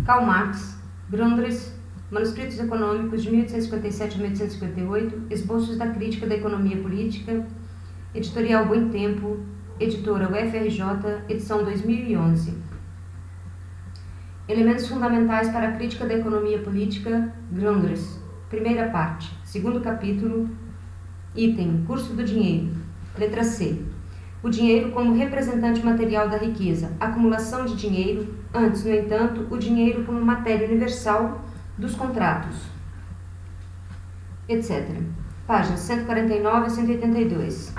Karl Marx, Grundrisse, Manuscritos Econômicos de 1857 a 1858, Esboços da Crítica da Economia Política, Editorial Bom Tempo, Editora UFRJ, edição 2011. Elementos fundamentais para a crítica da economia política, Grundrisse. Primeira parte. Segundo capítulo, item, curso do dinheiro. Letra C. O dinheiro como representante material da riqueza, acumulação de dinheiro, antes, no entanto, o dinheiro como matéria universal dos contratos, etc. Páginas 149 a 182.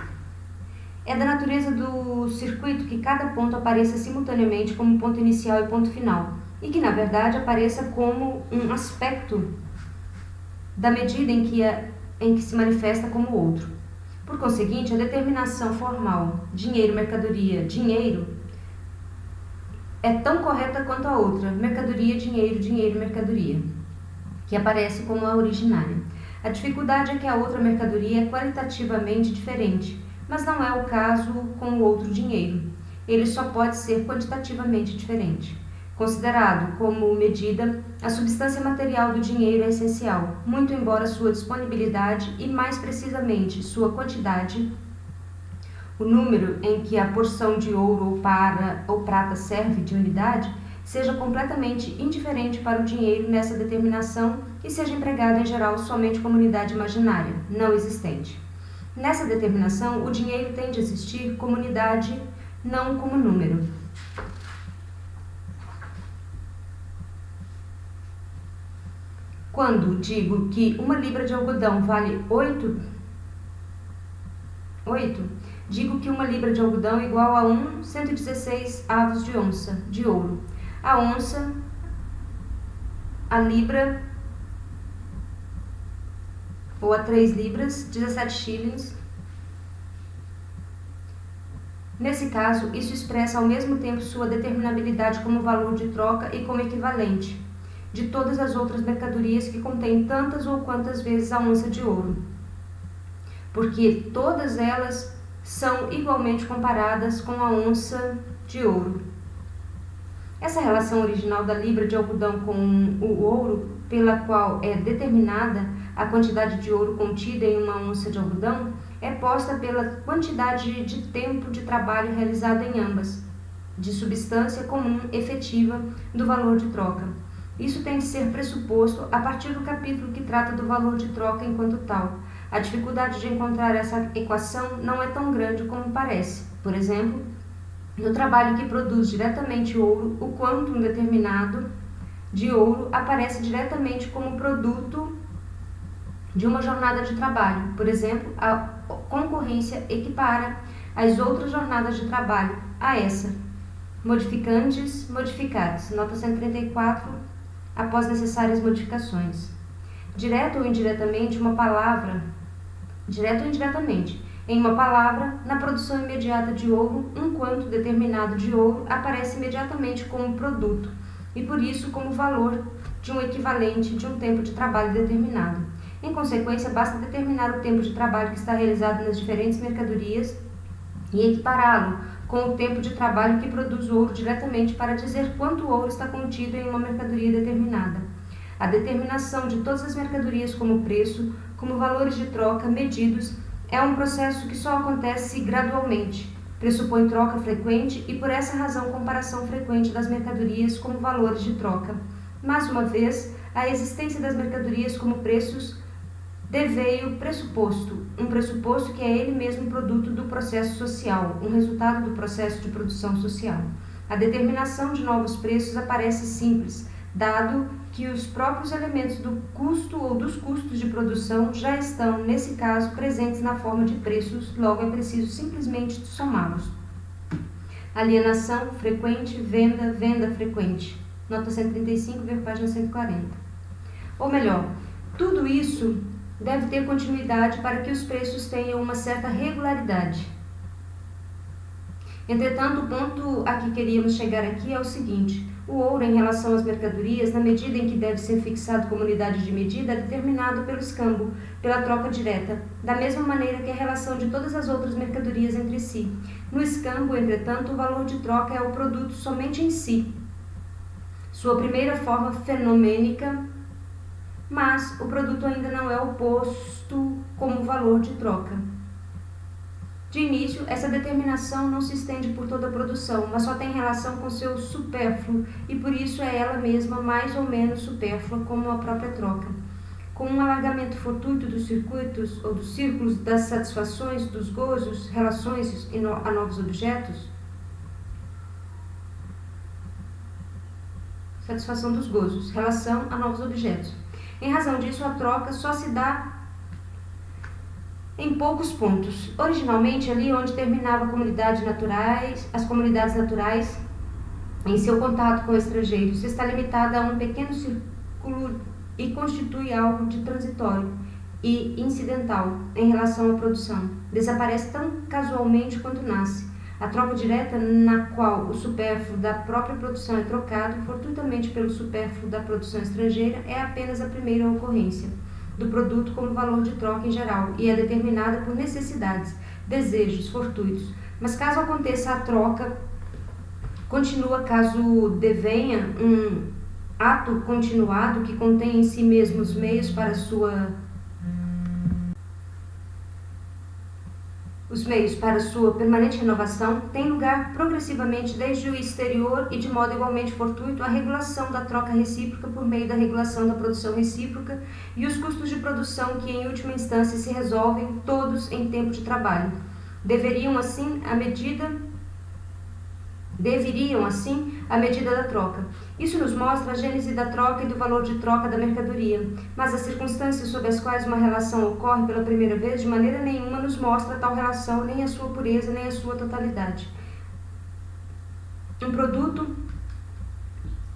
É da natureza do circuito que cada ponto apareça simultaneamente como ponto inicial e ponto final, e que, na verdade, apareça como um aspecto da medida em que se manifesta como outro. Por conseguinte, a determinação formal dinheiro, mercadoria, dinheiro é tão correta quanto a outra, mercadoria, dinheiro, dinheiro, mercadoria, que aparece como a originária. A dificuldade é que a outra mercadoria é qualitativamente diferente, mas não é o caso com o outro dinheiro. Ele só pode ser quantitativamente diferente. Considerado como medida, a substância material do dinheiro é essencial, muito embora sua disponibilidade e, mais precisamente, sua quantidade, o número em que a porção de ouro ou prata serve de unidade, seja completamente indiferente para o dinheiro nessa determinação e seja empregado em geral somente como unidade imaginária, não existente. Nessa determinação, o dinheiro tem de existir como unidade, não como número. Quando digo que uma libra de algodão vale 8, digo que uma libra de algodão é igual a 1/116 avos de onça de ouro. A onça, a libra, ou a 3 libras, 17 shillings. Nesse caso, isso expressa ao mesmo tempo sua determinabilidade como valor de troca e como equivalente de todas as outras mercadorias que contêm tantas ou quantas vezes a onça de ouro, porque todas elas são igualmente comparadas com a onça de ouro. Essa relação original da libra de algodão com o ouro, pela qual é determinada a quantidade de ouro contida em uma onça de algodão, é posta pela quantidade de tempo de trabalho realizado em ambas, de substância comum efetiva do valor de troca. Isso tem de ser pressuposto a partir do capítulo que trata do valor de troca enquanto tal. A dificuldade de encontrar essa equação não é tão grande como parece. Por exemplo, no trabalho que produz diretamente ouro, o quantum determinado de ouro aparece diretamente como produto de uma jornada de trabalho. Por exemplo, a concorrência equipara as outras jornadas de trabalho a essa. Modificantes, modificados. Nota 134, após necessárias modificações. Direto ou indiretamente, em uma palavra, na produção imediata de ouro, um quanto determinado de ouro aparece imediatamente como produto e, por isso, como valor de um equivalente de um tempo de trabalho determinado. Em consequência, basta determinar o tempo de trabalho que está realizado nas diferentes mercadorias e equipará-lo com o tempo de trabalho que produz ouro diretamente para dizer quanto ouro está contido em uma mercadoria determinada. A determinação de todas as mercadorias como preço, como valores de troca medidos, é um processo que só acontece gradualmente, pressupõe troca frequente e, por essa razão, comparação frequente das mercadorias como valores de troca. Mais uma vez, a existência das mercadorias como preços deveio pressuposto, um pressuposto que é ele mesmo produto do processo social, um resultado do processo de produção social. A determinação de novos preços aparece simples, dado que os próprios elementos do custo ou dos custos de produção já estão, nesse caso, presentes na forma de preços, logo é preciso simplesmente somá-los. Alienação frequente, venda, venda frequente. Nota 135, ver página 140. Ou melhor, tudo isso deve ter continuidade para que os preços tenham uma certa regularidade. Entretanto, o ponto a que queríamos chegar aqui é o seguinte: o ouro em relação às mercadorias, na medida em que deve ser fixado como unidade de medida, é determinado pelo escambo, pela troca direta, da mesma maneira que a relação de todas as outras mercadorias entre si. No escambo, entretanto, o valor de troca é o produto somente em si. sua primeira forma fenomênica, mas o produto ainda não é o posto como valor de troca. De início, essa determinação não se estende por toda a produção, mas só tem relação com seu supérfluo, e por isso é ela mesma mais ou menos supérflua como a própria troca. Com um alargamento fortuito dos circuitos ou dos círculos das satisfações, dos gozos, relações a novos objetos, satisfação dos gozos, relação a novos objetos. Em razão disso, a troca só se dá em poucos pontos. Originalmente, ali onde terminava as comunidades naturais, em seu contato com estrangeiros, está limitada a um pequeno círculo e constitui algo de transitório e incidental em relação à produção. Desaparece tão casualmente quanto nasce. A troca direta, na qual o supérfluo da própria produção é trocado fortuitamente pelo supérfluo da produção estrangeira, é apenas a primeira ocorrência do produto como valor de troca em geral e é determinada por necessidades, desejos fortuitos. Mas caso aconteça a troca continua, caso devenha um ato continuado que contém em si mesmo os meios para sua permanente renovação, tem lugar progressivamente desde o exterior e de modo igualmente fortuito a regulação da troca recíproca por meio da regulação da produção recíproca e os custos de produção que em última instância se resolvem todos em tempo de trabalho. Deveriam assim a medida da troca. Isso nos mostra a gênese da troca e do valor de troca da mercadoria, mas as circunstâncias sob as quais uma relação ocorre pela primeira vez de maneira nenhuma nos mostra tal relação, nem a sua pureza, nem a sua totalidade. Um produto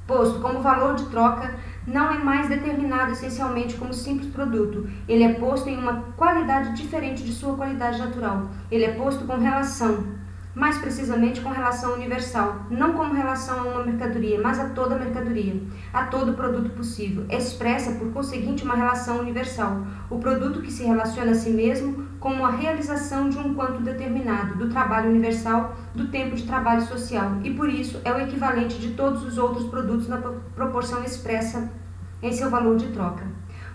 posto como valor de troca não é mais determinado essencialmente como simples produto. Ele é posto em uma qualidade diferente de sua qualidade natural. Ele é posto com relação, mais precisamente com relação universal, não como relação a uma mercadoria, mas a toda mercadoria, a todo produto possível. Expressa, por conseguinte, uma relação universal, o produto que se relaciona a si mesmo como a realização de um quanto determinado, do trabalho universal, do tempo de trabalho social, e por isso é o equivalente de todos os outros produtos na proporção expressa em seu valor de troca.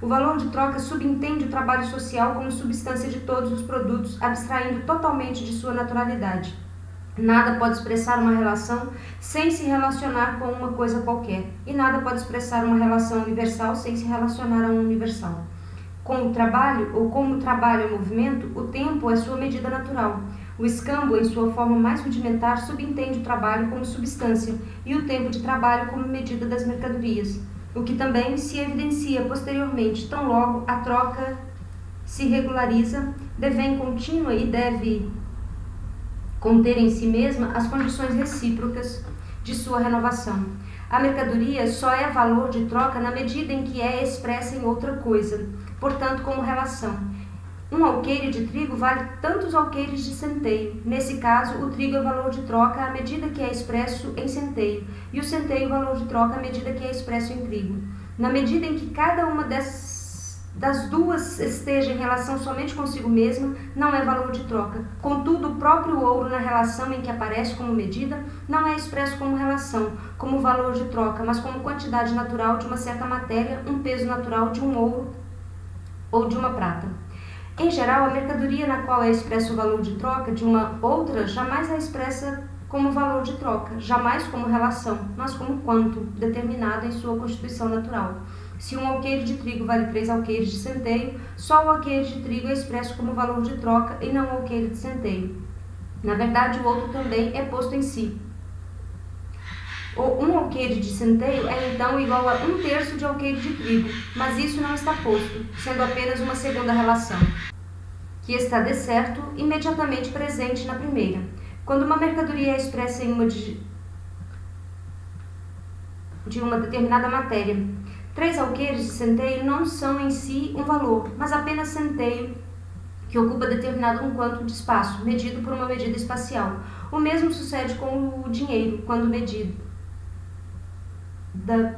O valor de troca subentende o trabalho social como substância de todos os produtos, abstraindo totalmente de sua naturalidade. Nada pode expressar uma relação sem se relacionar com uma coisa qualquer, e nada pode expressar uma relação universal sem se relacionar a um universal. Com o trabalho, ou como o trabalho é movimento, o tempo é sua medida natural. O escambo, em sua forma mais rudimentar, subentende o trabalho como substância, e o tempo de trabalho como medida das mercadorias, o que também se evidencia posteriormente, tão logo a troca se regulariza, devém contínua e deve conter em si mesma as condições recíprocas de sua renovação. A mercadoria só é valor de troca na medida em que é expressa em outra coisa, portanto, como relação. Um alqueire de trigo vale tantos alqueires de centeio. Nesse caso, o trigo é valor de troca à medida que é expresso em centeio, e o centeio valor de troca à medida que é expresso em trigo. Na medida em que cada uma das duas esteja em relação somente consigo mesma, não é valor de troca. Contudo, o próprio ouro, na relação em que aparece como medida, não é expresso como relação, como valor de troca, mas como quantidade natural de uma certa matéria, um peso natural de um ouro ou de uma prata. Em geral, a mercadoria na qual é expresso o valor de troca de uma outra jamais é expressa como valor de troca, jamais como relação, mas como quanto, determinado em sua constituição natural. Se um alqueire de trigo vale 3 alqueires de centeio, só o alqueire de trigo é expresso como valor de troca e não o alqueire de centeio. Na verdade, o outro também é posto em si. Um alqueire de centeio é então igual a 1/3 de alqueire de trigo, mas isso não está posto, sendo apenas uma segunda relação, que está de certo imediatamente presente na primeira. Quando uma mercadoria é expressa em de uma determinada matéria, 3 alqueires de centeio não são em si um valor, mas apenas centeio que ocupa determinado um quanto de espaço, medido por uma medida espacial. O mesmo sucede com o dinheiro, quando medido da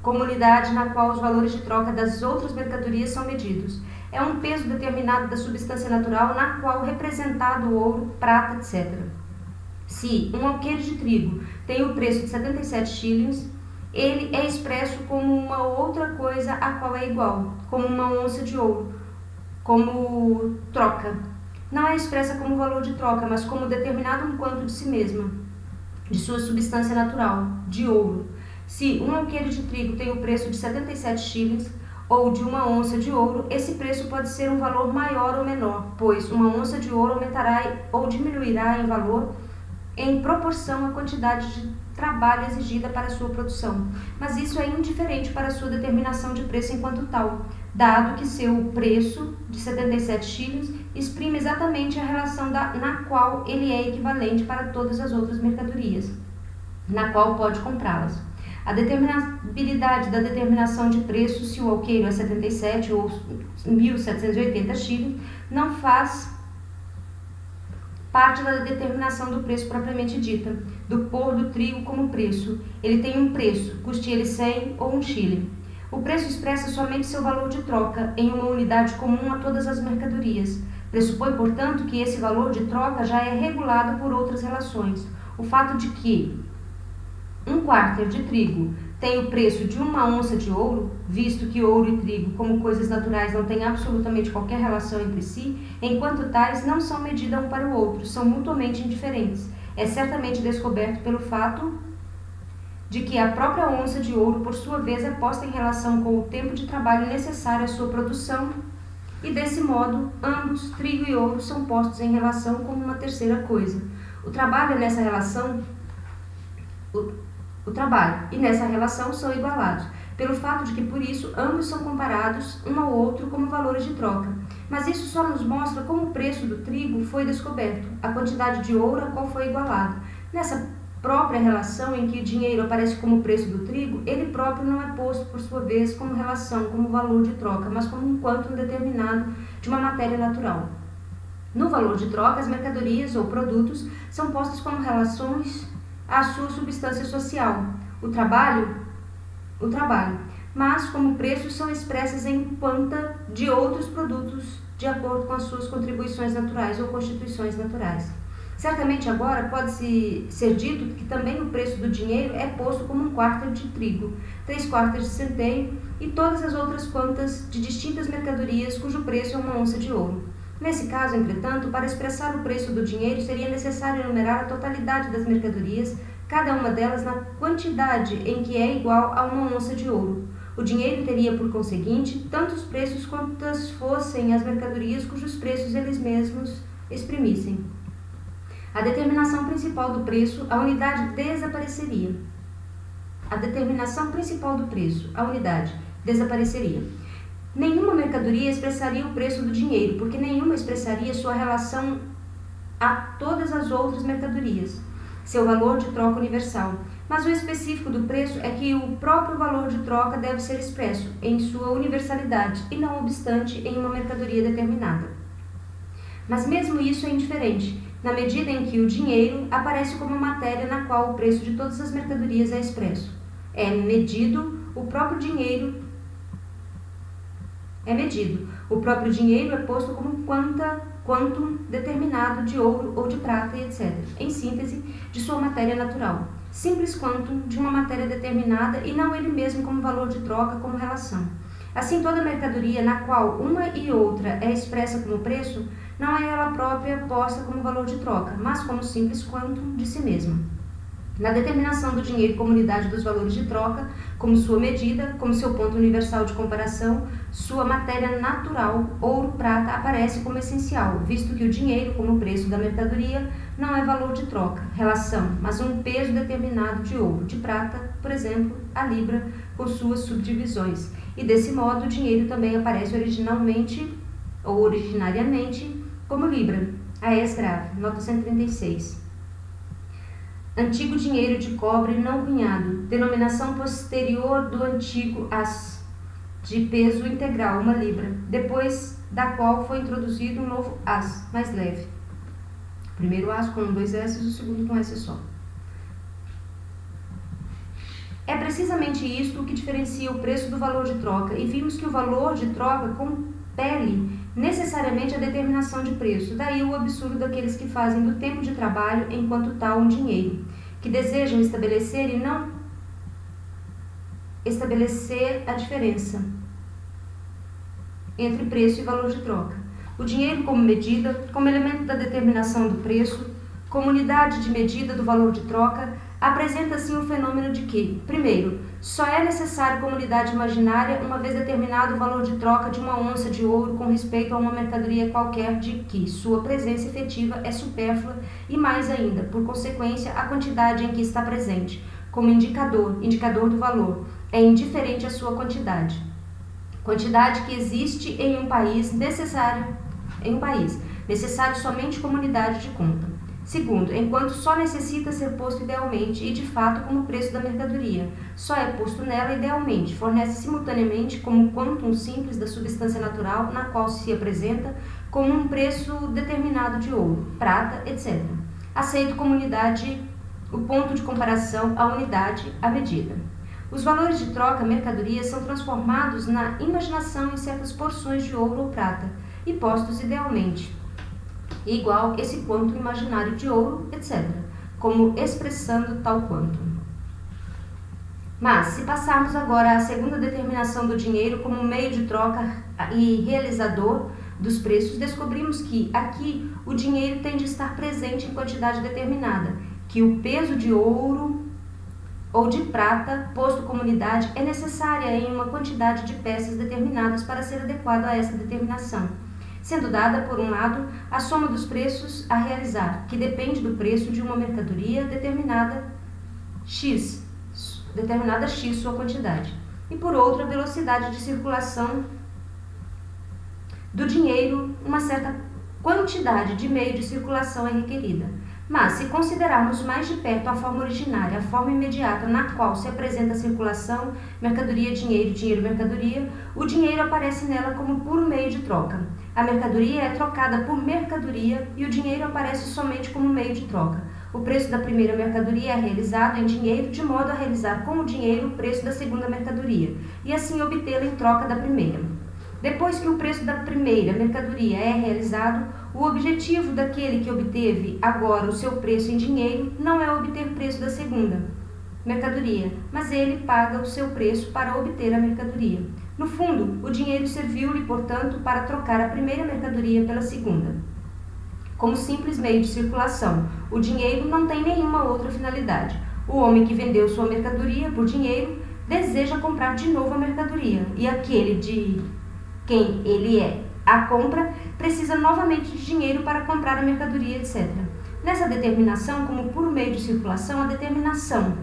comunidade na qual os valores de troca das outras mercadorias são medidos. É um peso determinado da substância natural na qual representado ouro, prata, etc. Se um alqueire de trigo tem o preço de 77 shillings, ele é expresso como uma outra coisa a qual é igual, como uma onça de ouro, como troca. Não é expressa como valor de troca, mas como determinado um quanto de si mesma, de sua substância natural, de ouro. Se um alqueire de trigo tem o preço de 77 shillings, ou de uma onça de ouro, esse preço pode ser um valor maior ou menor, pois uma onça de ouro aumentará ou diminuirá em valor em proporção à quantidade de trabalho exigida para sua produção, mas isso é indiferente para sua determinação de preço enquanto tal, dado que seu preço de 77 shillings exprime exatamente a relação na qual ele é equivalente para todas as outras mercadorias, na qual pode comprá-las. A determinabilidade da determinação de preço, se o alqueiro é 77 ou 1.780 shillings, não faz parte da determinação do preço propriamente dita, do pôr do trigo como preço. Ele tem um preço, custe ele 100 ou 1 shilling. O preço expressa somente seu valor de troca em uma unidade comum a todas as mercadorias. Pressupõe, portanto, que esse valor de troca já é regulado por outras relações. O fato de que um quarter de trigo tem o preço de uma onça de ouro, visto que ouro e trigo, como coisas naturais, não têm absolutamente qualquer relação entre si, enquanto tais não são medida um para o outro, são mutuamente indiferentes. É certamente descoberto pelo fato de que a própria onça de ouro, por sua vez, é posta em relação com o tempo de trabalho necessário à sua produção, e desse modo, ambos, trigo e ouro, são postos em relação como uma terceira coisa. O trabalho nessa relação e nessa relação são igualados, pelo fato de que, por isso, ambos são comparados um ao outro como valores de troca. Mas isso só nos mostra como o preço do trigo foi descoberto, a quantidade de ouro a qual foi igualado. Nessa própria relação em que o dinheiro aparece como preço do trigo, ele próprio não é posto, por sua vez, como relação, como valor de troca, mas como um quantum determinado de uma matéria natural. No valor de troca, as mercadorias ou produtos são postos como relações à sua substância social, o trabalho, mas como preços são expressas em quanta de outros produtos de acordo com as suas contribuições naturais ou constituições naturais. Certamente agora pode-se ser dito que também o preço do dinheiro é posto como um quarter de trigo, 3 quartos de centeio e todas as outras quantas de distintas mercadorias cujo preço é uma onça de ouro. Nesse caso, entretanto, para expressar o preço do dinheiro seria necessário enumerar a totalidade das mercadorias, cada uma delas na quantidade em que é igual a uma onça de ouro. O dinheiro teria, por conseguinte, tantos preços quantas fossem as mercadorias cujos preços eles mesmos exprimissem. A determinação principal do preço, a unidade desapareceria. Nenhuma mercadoria expressaria o preço do dinheiro, porque nenhuma expressaria sua relação a todas as outras mercadorias, seu valor de troca universal. Mas o específico do preço é que o próprio valor de troca deve ser expresso em sua universalidade e não obstante em uma mercadoria determinada. Mas mesmo isso é indiferente, na medida em que o dinheiro aparece como matéria na qual o preço de todas as mercadorias é expresso. O próprio dinheiro é posto como quantum determinado de ouro ou de prata e etc. Em síntese, de sua matéria natural. Simples quantum de uma matéria determinada e não ele mesmo como valor de troca, como relação. Assim, toda mercadoria na qual uma e outra é expressa como preço, não é ela própria posta como valor de troca, mas como simples quantum de si mesma. Na determinação do dinheiro como unidade dos valores de troca, como sua medida, como seu ponto universal de comparação, sua matéria natural, ouro-prata, aparece como essencial, visto que o dinheiro, como preço da mercadoria, não é valor de troca, relação, mas um peso determinado de ouro, de prata, por exemplo, a libra, com suas subdivisões. E desse modo, o dinheiro também aparece originariamente, como libra, a es grave, nota 136. Antigo dinheiro de cobre não cunhado, denominação posterior do antigo as, de peso integral, 1 libra, depois da qual foi introduzido um novo as, mais leve. O primeiro as com 2 S, o segundo com S só. É precisamente isto o que diferencia o preço do valor de troca, e vimos que o valor de troca compele necessariamente a determinação de preço, daí o absurdo daqueles que fazem do tempo de trabalho enquanto tal um dinheiro. que desejam estabelecer e não estabelecer a diferença entre preço e valor de troca. O dinheiro como medida, como elemento da determinação do preço, como unidade de medida do valor de troca, apresenta assim o fenômeno de que, primeiro, só é necessário como unidade imaginária uma vez determinado o valor de troca de uma onça de ouro com respeito a uma mercadoria qualquer de que sua presença efetiva é supérflua e, mais ainda, por consequência, a quantidade em que está presente, como indicador do valor, é indiferente à sua quantidade. Quantidade que existe em um país necessário somente como unidade de conta. Segundo, enquanto só necessita ser posto idealmente e de fato como preço da mercadoria, só é posto nela idealmente, fornece simultaneamente como quantum simples da substância natural na qual se apresenta como um preço determinado de ouro, prata, etc. Aceito como unidade o ponto de comparação, a unidade, a medida. Os valores de troca, mercadoria, são transformados na imaginação em certas porções de ouro ou prata e postos idealmente, igual esse quanto imaginário de ouro, etc., como expressando tal quanto. Mas, se passarmos agora à segunda determinação do dinheiro como meio de troca e realizador dos preços, descobrimos que, aqui, o dinheiro tem de estar presente em quantidade determinada, que o peso de ouro ou de prata, posto como unidade, é necessária em uma quantidade de peças determinadas para ser adequado a essa determinação, sendo dada, por um lado, a soma dos preços a realizar, que depende do preço de uma mercadoria determinada X sua quantidade, e por outro, a velocidade de circulação do dinheiro, uma certa quantidade de meio de circulação é requerida. Mas, se considerarmos mais de perto a forma originária, a forma imediata na qual se apresenta a circulação, mercadoria, dinheiro, dinheiro, mercadoria, o dinheiro aparece nela como puro meio de troca. A mercadoria é trocada por mercadoria e o dinheiro aparece somente como meio de troca. O preço da primeira mercadoria é realizado em dinheiro, de modo a realizar com o dinheiro o preço da segunda mercadoria, e assim obtê-la em troca da primeira. Depois que o preço da primeira mercadoria é realizado, o objetivo daquele que obteve agora o seu preço em dinheiro não é obter preço da segunda mercadoria, mas ele paga o seu preço para obter a mercadoria. No fundo, o dinheiro serviu-lhe, portanto, para trocar a primeira mercadoria pela segunda. Como simples meio de circulação, o dinheiro não tem nenhuma outra finalidade. O homem que vendeu sua mercadoria por dinheiro deseja comprar de novo a mercadoria, e aquele de quem ele a compra precisa novamente de dinheiro para comprar a mercadoria, etc. Nessa determinação, como puro meio de circulação, a determinação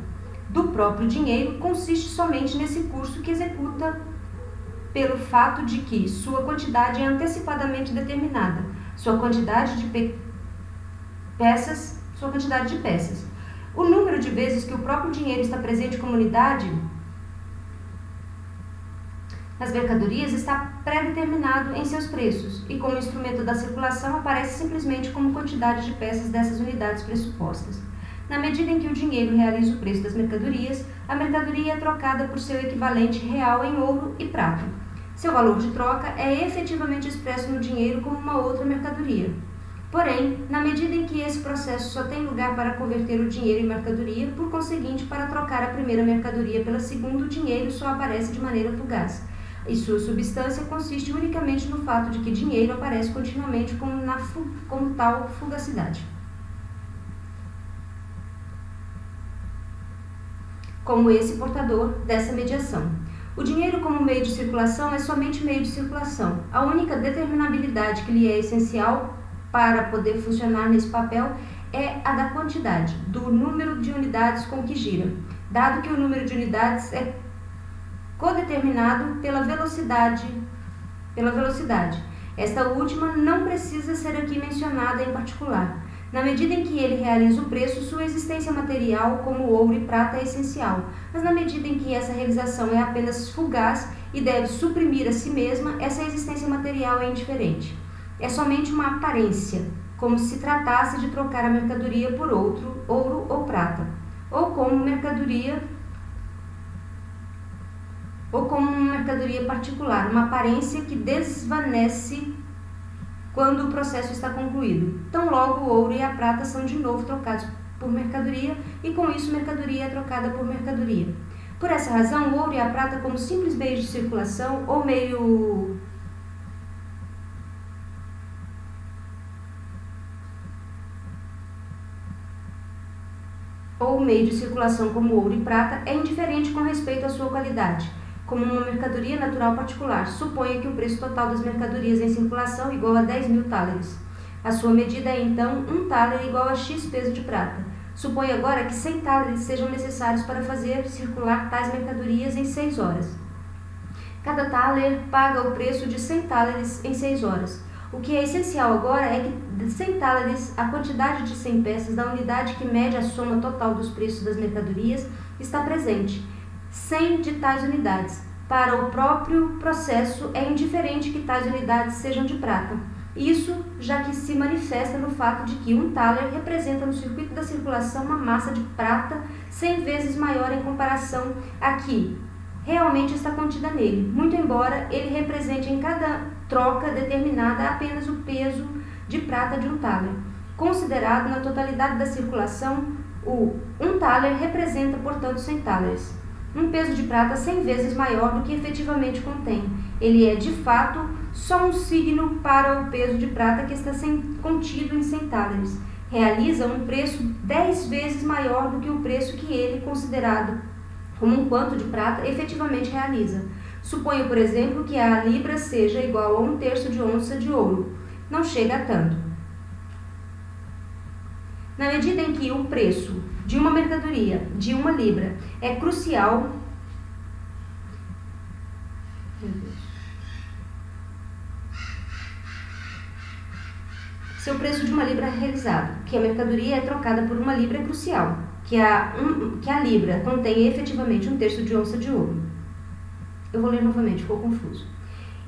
do próprio dinheiro consiste somente nesse curso que executa pelo fato de que sua quantidade é antecipadamente determinada, sua quantidade de peças. O número de vezes que o próprio dinheiro está presente como unidade nas mercadorias está pré-determinado em seus preços e, como instrumento da circulação, aparece simplesmente como quantidade de peças dessas unidades pressupostas. Na medida em que o dinheiro realiza o preço das mercadorias, a mercadoria é trocada por seu equivalente real em ouro e prata. Seu valor de troca é efetivamente expresso no dinheiro como uma outra mercadoria. Porém, na medida em que esse processo só tem lugar para converter o dinheiro em mercadoria, por conseguinte, para trocar a primeira mercadoria pela segunda, o dinheiro só aparece de maneira fugaz, e sua substância consiste unicamente no fato de que dinheiro aparece continuamente com tal fugacidade. Como esse portador dessa mediação. O dinheiro como meio de circulação é somente meio de circulação. A única determinabilidade que lhe é essencial para poder funcionar nesse papel é a da quantidade, do número de unidades com que gira, dado que o número de unidades é codeterminado pela velocidade. Esta última não precisa ser aqui mencionada em particular. Na medida em que ele realiza o preço, sua existência material, como ouro e prata, é essencial, mas na medida em que essa realização é apenas fugaz e deve suprimir a si mesma, essa existência material é indiferente. É somente uma aparência, como se tratasse de trocar a mercadoria por outro, ouro ou prata, ou como uma mercadoria particular, uma aparência que desvanece quando o processo está concluído. Tão logo o ouro e a prata são de novo trocados por mercadoria e com isso mercadoria é trocada por mercadoria. Por essa razão, o ouro e a prata como simples meios de circulação ou meio de circulação como ouro e prata é indiferente com respeito à sua qualidade, como uma mercadoria natural particular. Suponha que o preço total das mercadorias em circulação é igual a 10.000 thalers. A sua medida é, então, 1 thaler igual a X peso de prata. Suponha agora que 100 thalers sejam necessários para fazer circular tais mercadorias em 6 horas. Cada thaler paga o preço de 100 thalers em 6 horas. O que é essencial agora é que de 100 thalers, a quantidade de 100 peças da unidade que mede a soma total dos preços das mercadorias está presente. 100 de tais unidades. Para o próprio processo, é indiferente que tais unidades sejam de prata. Isso já que se manifesta no fato de que 1 thaler representa no circuito da circulação uma massa de prata 100 vezes maior em comparação a que realmente está contida nele, muito embora ele represente em cada troca determinada apenas o peso de prata de 1 thaler. Considerado na totalidade da circulação, o 1 thaler representa, portanto, 100 thalers. Um peso de prata 100 vezes maior do que efetivamente contém. Ele é, de fato, só um signo para o peso de prata que está contido em 100 thalers. Realiza um preço 10 vezes maior do que o preço que ele, considerado como um quanto de prata, efetivamente realiza. Suponho, por exemplo, que a libra seja igual a 1/3 de onça de ouro. Não chega a tanto. Na medida em que o preço de uma mercadoria de 1 libra é crucial, se o preço de 1 libra é realizado, que a mercadoria é trocada por 1 libra é crucial, que a libra contém efetivamente 1/3 de onça de ouro. Eu vou ler novamente, ficou confuso.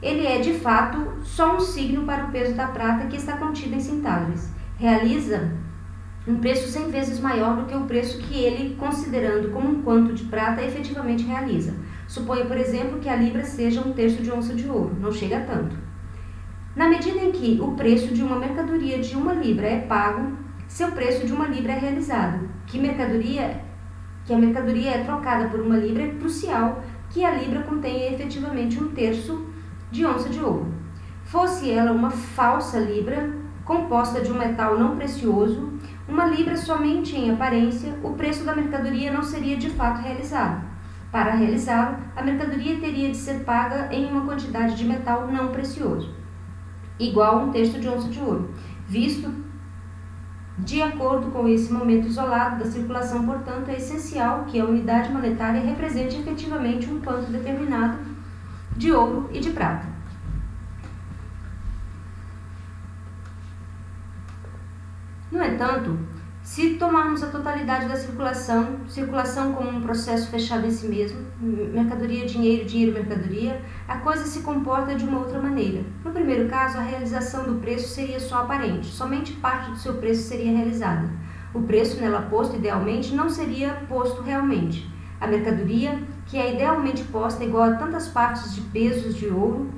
Ele é, de fato, só um signo para o peso da prata que está contido em 100 thalers. Realiza um preço 100 vezes maior do que o preço que ele, considerando como um quanto de prata, efetivamente realiza. Suponha, por exemplo, que a libra seja 1/3 de onça de ouro. Não chega a tanto. Na medida em que o preço de uma mercadoria de 1 libra é pago, seu preço de 1 libra é realizado. Que a mercadoria é trocada por 1 libra é crucial que a libra contenha efetivamente 1/3 de onça de ouro. Fosse ela uma falsa libra, composta de um metal não precioso, 1 libra somente em aparência, o preço da mercadoria não seria de fato realizado. Para realizá-lo, a mercadoria teria de ser paga em uma quantidade de metal não precioso, igual a 1/3 de onça de ouro, visto de acordo com esse momento isolado da circulação. Portanto, é essencial que a unidade monetária represente efetivamente um quanto determinado de ouro e de prata. No entanto, se tomarmos a totalidade da circulação como um processo fechado em si mesmo, mercadoria, dinheiro, dinheiro, mercadoria, a coisa se comporta de uma outra maneira. No primeiro caso, a realização do preço seria só aparente, somente parte do seu preço seria realizada. O preço nela posto idealmente não seria posto realmente. A mercadoria, que é idealmente posta igual a tantas partes de pesos de ouro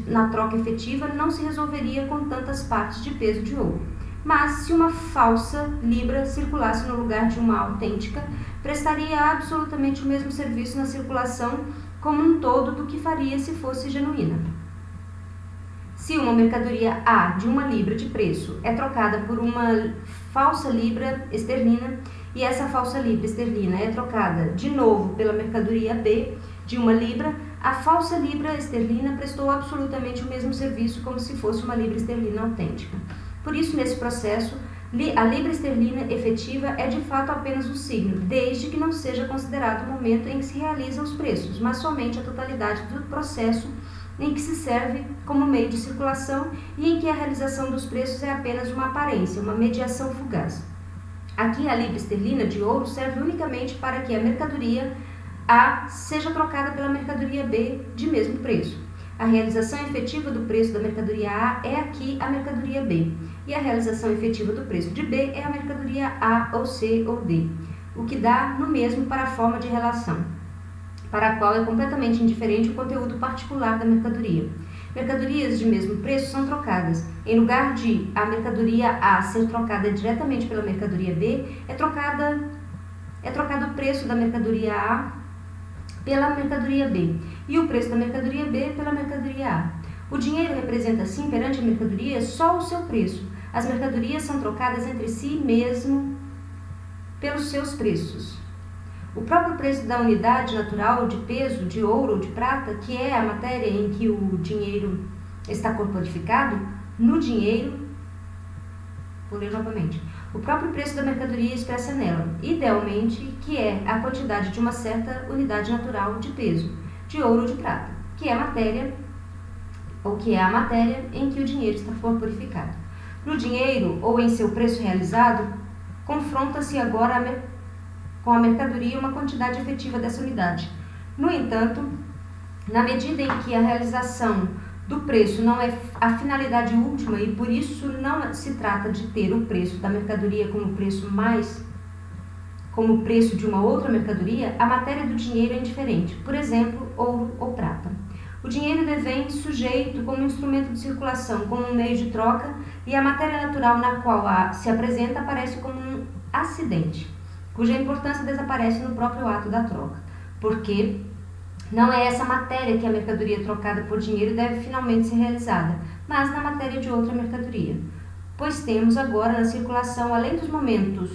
na troca efetiva, não se resolveria com tantas partes de peso de ouro. Mas, se uma falsa libra circulasse no lugar de uma autêntica, prestaria absolutamente o mesmo serviço na circulação como um todo do que faria se fosse genuína. Se uma mercadoria A de 1 libra de preço é trocada por uma falsa libra esterlina, e essa falsa libra esterlina é trocada de novo pela mercadoria B de 1 libra, a falsa libra esterlina prestou absolutamente o mesmo serviço como se fosse uma libra esterlina autêntica. Por isso, nesse processo, a libra esterlina efetiva é de fato apenas um signo, desde que não seja considerado o momento em que se realizam os preços, mas somente a totalidade do processo em que se serve como meio de circulação e em que a realização dos preços é apenas uma aparência, uma mediação fugaz. Aqui, a libra esterlina de ouro serve unicamente para que a mercadoria A seja trocada pela mercadoria B de mesmo preço. A realização efetiva do preço da mercadoria A é aqui a mercadoria B, e a realização efetiva do preço de B é a mercadoria A ou C ou D, o que dá no mesmo para a forma de relação, para a qual é completamente indiferente o conteúdo particular da mercadoria. Mercadorias de mesmo preço são trocadas. Em lugar de a mercadoria A ser trocada diretamente pela mercadoria B, é trocado o preço da mercadoria A pela mercadoria B e o preço da mercadoria B pela mercadoria A. O dinheiro representa, assim, perante a mercadoria, só o seu preço. As mercadorias são trocadas entre si mesmo pelos seus preços. O próprio preço da unidade natural de peso, de ouro ou de prata, que é a matéria em que o dinheiro está corporificado, no dinheiro, vou ler novamente, o próprio preço da mercadoria expressa nela, idealmente, que é a quantidade de uma certa unidade natural de peso, de ouro ou de prata, que é a matéria em que o dinheiro está corporificado. No dinheiro, ou em seu preço realizado, confronta-se agora com a mercadoria uma quantidade efetiva dessa unidade. No entanto, na medida em que a realização do preço não é a finalidade última e por isso não se trata de ter o preço da mercadoria como preço de uma outra mercadoria, a matéria do dinheiro é indiferente, por exemplo, ouro ou prata. O dinheiro devém sujeito como instrumento de circulação, como um meio de troca, e a matéria natural na qual se apresenta aparece como um acidente, cuja importância desaparece no próprio ato da troca, porque não é essa matéria que a mercadoria trocada por dinheiro deve finalmente ser realizada, mas na matéria de outra mercadoria. Pois temos agora na circulação, além dos momentos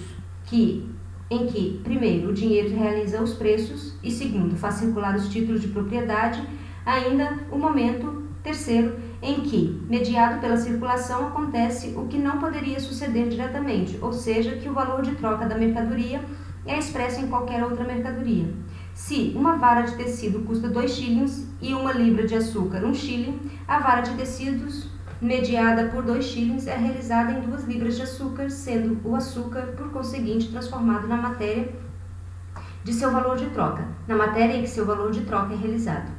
em que, primeiro, o dinheiro realiza os preços e, segundo, faz circular os títulos de propriedade, ainda o momento, terceiro, em que, mediado pela circulação, acontece o que não poderia suceder diretamente, ou seja, que o valor de troca da mercadoria é expresso em qualquer outra mercadoria. Se uma vara de tecido custa 2 shillings e uma libra de açúcar 1 shilling, a vara de tecidos, mediada por 2 shillings, é realizada em 2 libras de açúcar, sendo o açúcar, por conseguinte, transformado na matéria de seu valor de troca, na matéria em que seu valor de troca é realizado.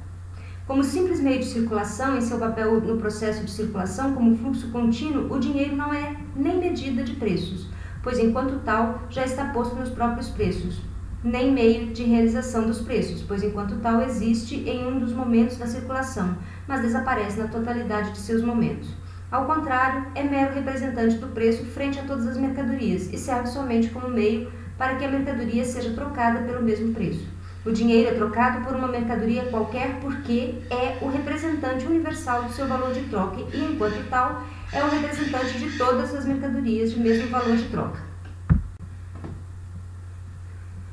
Como simples meio de circulação, em seu papel no processo de circulação, como fluxo contínuo, o dinheiro não é nem medida de preços, pois enquanto tal já está posto nos próprios preços, nem meio de realização dos preços, pois enquanto tal existe em um dos momentos da circulação, mas desaparece na totalidade de seus momentos. Ao contrário, é mero representante do preço frente a todas as mercadorias e serve somente como meio para que a mercadoria seja trocada pelo mesmo preço. O dinheiro é trocado por uma mercadoria qualquer porque é o representante universal do seu valor de troca e, enquanto tal, é o representante de todas as mercadorias de mesmo valor de troca.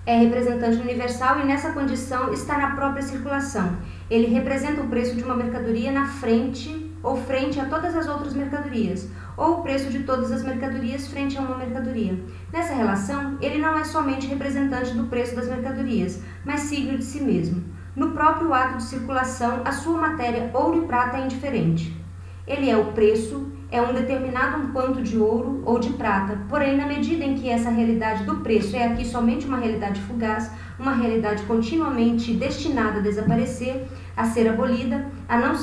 É representante universal e nessa condição está na própria circulação. Ele representa o preço de uma mercadoria na frente ou frente a todas as outras mercadorias, ou o preço de todas as mercadorias frente a uma mercadoria. Nessa relação, ele não é somente representante do preço das mercadorias, mas signo de si mesmo. No próprio ato de circulação, a sua matéria ouro e prata é indiferente. Ele é o preço, é um determinado quanto de ouro ou de prata, porém, na medida em que essa realidade do preço é aqui somente uma realidade fugaz, uma realidade continuamente destinada a desaparecer, a ser abolida, a não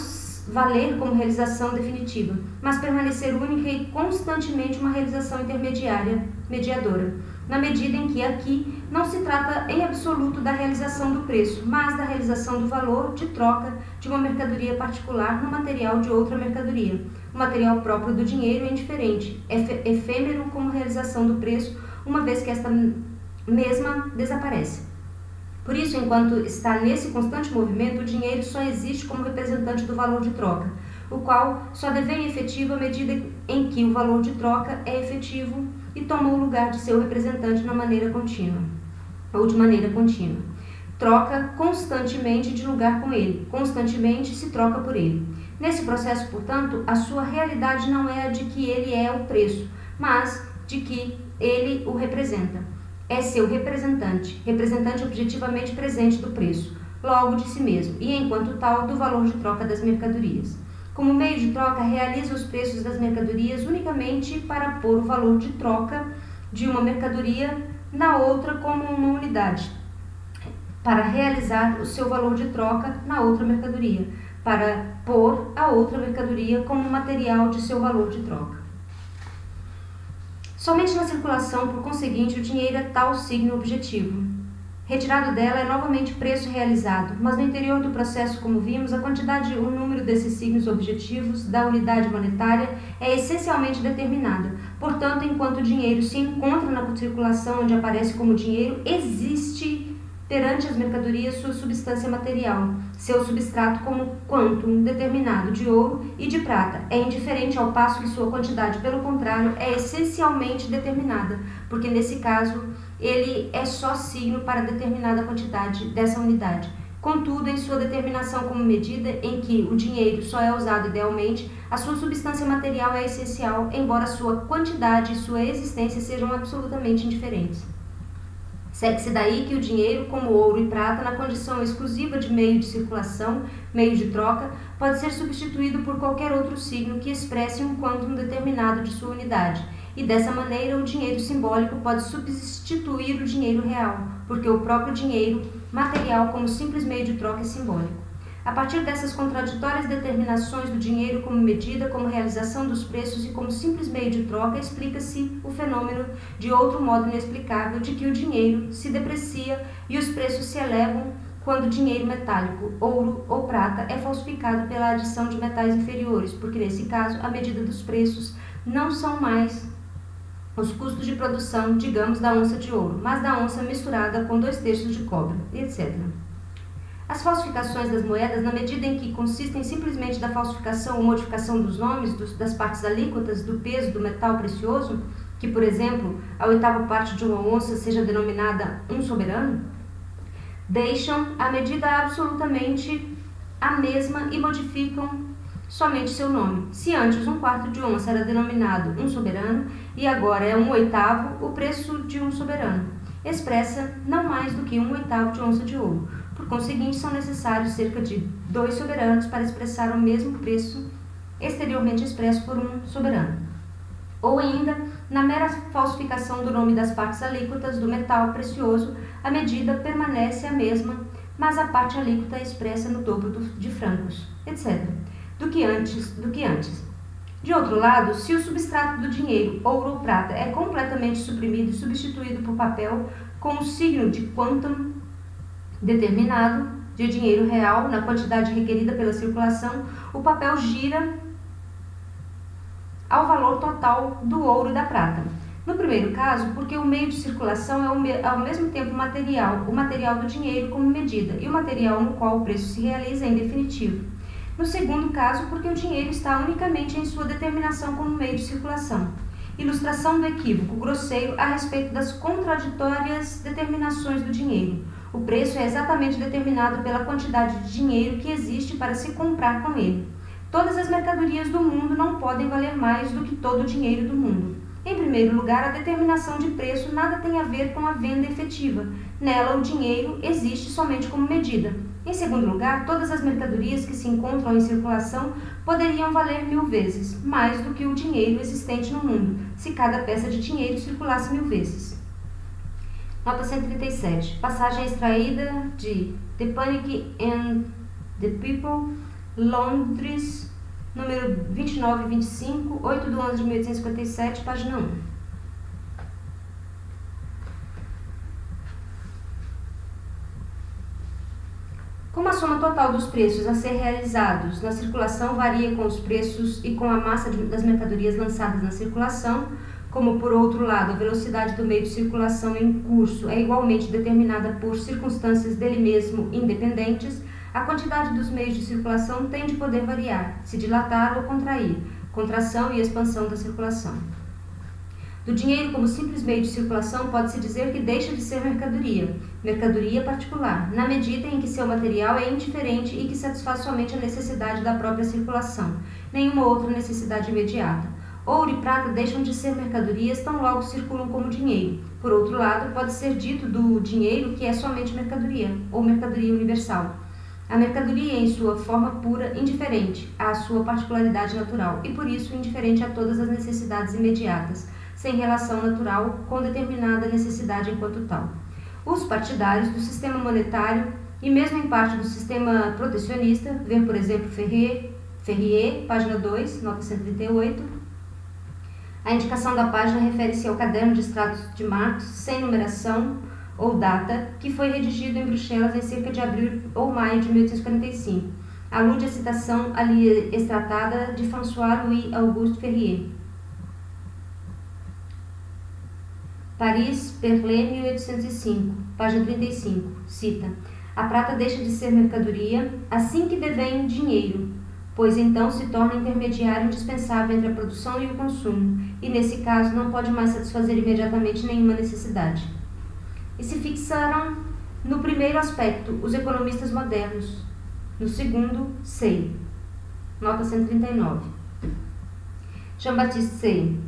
valer como realização definitiva, mas permanecer única e constantemente uma realização intermediária, mediadora, na medida em que aqui não se trata em absoluto da realização do preço, mas da realização do valor de troca de uma mercadoria particular no material de outra mercadoria. O material próprio do dinheiro é indiferente, efêmero como realização do preço, uma vez que esta mesma desaparece. Por isso, enquanto está nesse constante movimento, o dinheiro só existe como representante do valor de troca, o qual só devém efetivo à medida em que o valor de troca é efetivo e toma o lugar de seu representante na maneira contínua, ou de maneira contínua. Troca constantemente de lugar com ele, constantemente se troca por ele. Nesse processo, portanto, a sua realidade não é a de que ele é o preço, mas de que ele o representa. É seu representante objetivamente presente do preço, logo de si mesmo, e enquanto tal do valor de troca das mercadorias. Como meio de troca, realiza os preços das mercadorias unicamente para pôr o valor de troca de uma mercadoria na outra como uma unidade, para realizar o seu valor de troca na outra mercadoria, para pôr a outra mercadoria como material de seu valor de troca. Somente na circulação, por conseguinte, o dinheiro é tal signo objetivo. Retirado dela é novamente preço realizado, mas no interior do processo, como vimos, a quantidade e o número desses signos objetivos da unidade monetária é essencialmente determinada. Portanto, enquanto o dinheiro se encontra na circulação onde aparece como dinheiro, existe perante as mercadorias sua substância material, seu substrato como quantum determinado de ouro e de prata. É indiferente ao passo que sua quantidade, pelo contrário, é essencialmente determinada, porque nesse caso ele é só signo para determinada quantidade dessa unidade. Contudo, em sua determinação como medida em que o dinheiro só é usado idealmente, a sua substância material é essencial, embora sua quantidade e sua existência sejam absolutamente indiferentes. Segue-se daí que o dinheiro, como ouro e prata, na condição exclusiva de meio de circulação, meio de troca, pode ser substituído por qualquer outro signo que expresse um quantum determinado de sua unidade, e dessa maneira o dinheiro simbólico pode substituir o dinheiro real, porque o próprio dinheiro material como simples meio de troca é simbólico. A partir dessas contraditórias determinações do dinheiro como medida, como realização dos preços e como simples meio de troca, explica-se o fenômeno de outro modo inexplicável de que o dinheiro se deprecia e os preços se elevam quando dinheiro metálico, ouro ou prata, é falsificado pela adição de metais inferiores, porque nesse caso a medida dos preços não são mais os custos de produção, digamos, da onça de ouro, mas da onça misturada com 2/3 de cobre, etc. As falsificações das moedas, na medida em que consistem simplesmente da falsificação ou modificação dos nomes das partes alíquotas do peso do metal precioso, que, por exemplo, a 8ª parte de uma onça seja denominada um soberano, deixam a medida absolutamente a mesma e modificam somente seu nome. Se antes 1/4 de onça era denominado um soberano e agora é 1/8, o preço de um soberano expressa não mais do que 1/8 de onça de ouro. Por conseguinte, são necessários cerca de 2 soberanos para expressar o mesmo preço exteriormente expresso por um soberano. Ou ainda, na mera falsificação do nome das partes alíquotas do metal precioso, a medida permanece a mesma, mas a parte alíquota é expressa no dobro de francos, etc., do que antes. De outro lado, se o substrato do dinheiro, ouro ou prata, é completamente suprimido e substituído por papel com o signo de quantum determinado de dinheiro real na quantidade requerida pela circulação, o papel gira ao valor total do ouro e da prata. No primeiro caso, porque o meio de circulação é ao mesmo tempo o material do dinheiro como medida, e o material no qual o preço se realiza em definitivo. No segundo caso, porque o dinheiro está unicamente em sua determinação como meio de circulação. Ilustração do equívoco grosseiro a respeito das contraditórias determinações do dinheiro. O preço é exatamente determinado pela quantidade de dinheiro que existe para se comprar com ele. Todas as mercadorias do mundo não podem valer mais do que todo o dinheiro do mundo. Em primeiro lugar, a determinação de preço nada tem a ver com a venda efetiva. Nela, o dinheiro existe somente como medida. Em segundo lugar, todas as mercadorias que se encontram em circulação poderiam valer 1000 vezes mais do que o dinheiro existente no mundo, se cada peça de dinheiro circulasse 1000 vezes. Nota 137. Passagem extraída de The Panic and the People, Londres, número 29 e 25, 8/11/1857, página 1. Como a soma total dos preços a ser realizados na circulação varia com os preços e com a massa das mercadorias lançadas na circulação, como, por outro lado, a velocidade do meio de circulação em curso é igualmente determinada por circunstâncias dele mesmo independentes, a quantidade dos meios de circulação tem de poder variar, se dilatar ou contrair, contração e expansão da circulação. Do dinheiro como simples meio de circulação pode-se dizer que deixa de ser mercadoria particular, na medida em que seu material é indiferente e que satisfaz somente a necessidade da própria circulação, nenhuma outra necessidade imediata. Ouro e prata deixam de ser mercadorias tão logo circulam como dinheiro. Por outro lado, pode ser dito do dinheiro que é somente mercadoria, ou mercadoria universal. A mercadoria é em sua forma pura indiferente à sua particularidade natural e por isso indiferente a todas as necessidades imediatas, sem relação natural com determinada necessidade enquanto tal. Os partidários do sistema monetário e mesmo em parte do sistema protecionista, ver por exemplo Ferrier, página 2, nota 138, a indicação da página refere-se ao caderno de extratos de Marx, sem numeração, ou data, que foi redigido em Bruxelas em cerca de abril ou maio de 1845. Alude à citação ali extratada de François-Louis Auguste Ferrier. Paris, Perlet, 1805, página 35, cita: a prata deixa de ser mercadoria assim que devém dinheiro, pois então se torna intermediário indispensável entre a produção e o consumo, e nesse caso não pode mais satisfazer imediatamente nenhuma necessidade. E se fixaram no primeiro aspecto os economistas modernos, no segundo, Say. Nota 139. Jean-Baptiste Say.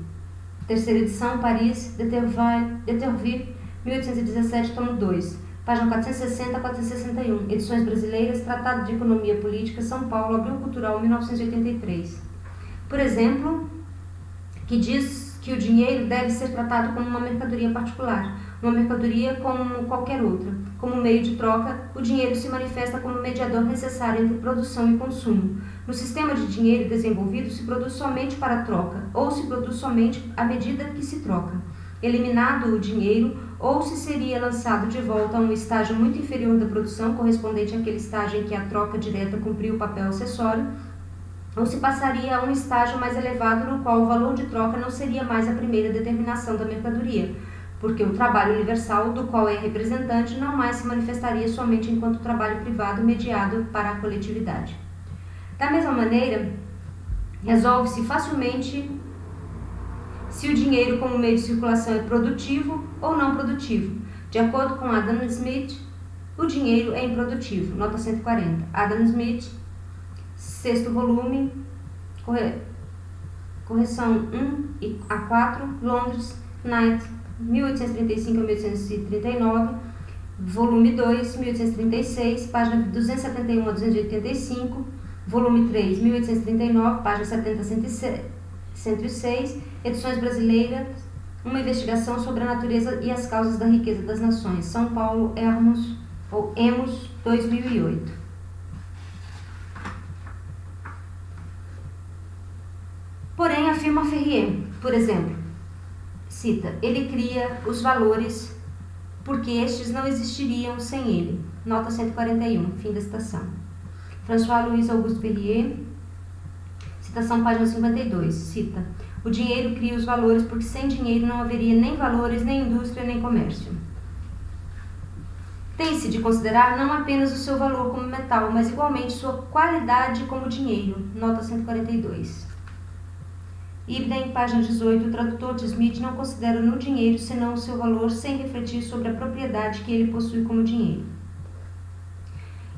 Terceira edição, Paris, Deterville, 1817, tomo 2. Página 460 a 461. Edições brasileiras, Tratado de Economia Política, São Paulo, Abril Cultural, 1983. Por exemplo, que diz que o dinheiro deve ser tratado como uma mercadoria particular, uma mercadoria como qualquer outra. Como meio de troca, o dinheiro se manifesta como mediador necessário entre produção e consumo. No sistema de dinheiro desenvolvido, se produz somente para a troca, ou se produz somente à medida que se troca. Eliminado o dinheiro, ou se seria lançado de volta a um estágio muito inferior da produção, correspondente àquele estágio em que a troca direta cumpriu o papel acessório, ou se passaria a um estágio mais elevado no qual o valor de troca não seria mais a primeira determinação da mercadoria, porque o trabalho universal do qual é representante não mais se manifestaria somente enquanto trabalho privado mediado para a coletividade. Da mesma maneira, resolve-se facilmente se o dinheiro como meio de circulação é produtivo ou não produtivo. De acordo com Adam Smith, o dinheiro é improdutivo. Nota 140. Adam Smith, 6º volume, correção 1 a 4, Londres, Knight, 1835 a 1839, volume 2, 1836, página 271 a 285, volume 3, 1839, página 70 a 106, edições brasileiras, uma investigação sobre a natureza e as causas da riqueza das nações, São Paulo, Emos, 2008. Porém, afirma Ferrier, por exemplo, cita: ele cria os valores porque estes não existiriam sem ele. Nota 141, fim da citação. François-Louis Auguste Ferrier, citação página 52, cita: o dinheiro cria os valores porque sem dinheiro não haveria nem valores, nem indústria, nem comércio. Tem-se de considerar não apenas o seu valor como metal, mas igualmente sua qualidade como dinheiro. Nota 142. Ibidem, página 18, o tradutor de Smith não considera no dinheiro senão o seu valor sem refletir sobre a propriedade que ele possui como dinheiro.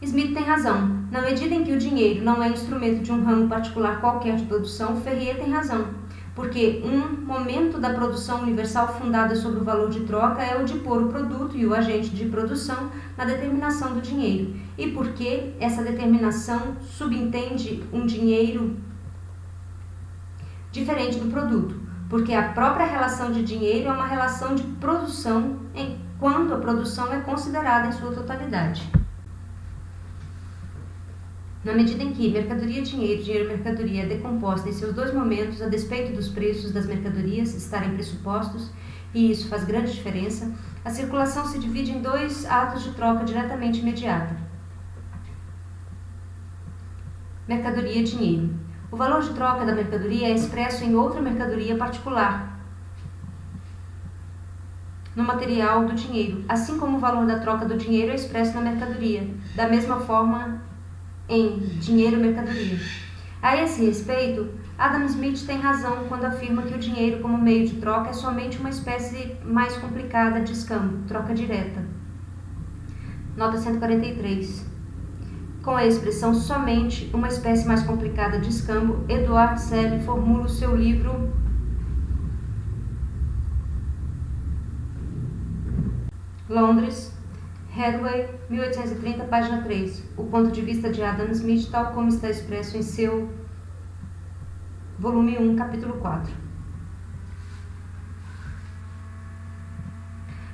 Smith tem razão. Na medida em que o dinheiro não é instrumento de um ramo particular qualquer de produção, Ferrier tem razão, porque um momento da produção universal fundada sobre o valor de troca é o de pôr o produto e o agente de produção na determinação do dinheiro, e porque essa determinação subentende um dinheiro diferente do produto, porque a própria relação de dinheiro é uma relação de produção quando a produção é considerada em sua totalidade. Na medida em que mercadoria, dinheiro, mercadoria é decomposta em seus dois momentos, a despeito dos preços das mercadorias estarem pressupostos, e isso faz grande diferença, a circulação se divide em dois atos de troca diretamente imediata. Mercadoria, dinheiro. O valor de troca da mercadoria é expresso em outra mercadoria particular, no material do dinheiro, assim como o valor da troca do dinheiro é expresso na mercadoria, da mesma forma em dinheiro e mercadoria. A esse respeito, Adam Smith tem razão quando afirma que o dinheiro como meio de troca é somente uma espécie mais complicada de escambo, troca direta. Nota 143. Com a expressão somente uma espécie mais complicada de escambo, Edouard Selle formula o seu livro Londres, Headway, 1830, página 3. O ponto de vista de Adam Smith, tal como está expresso em seu volume 1, capítulo 4.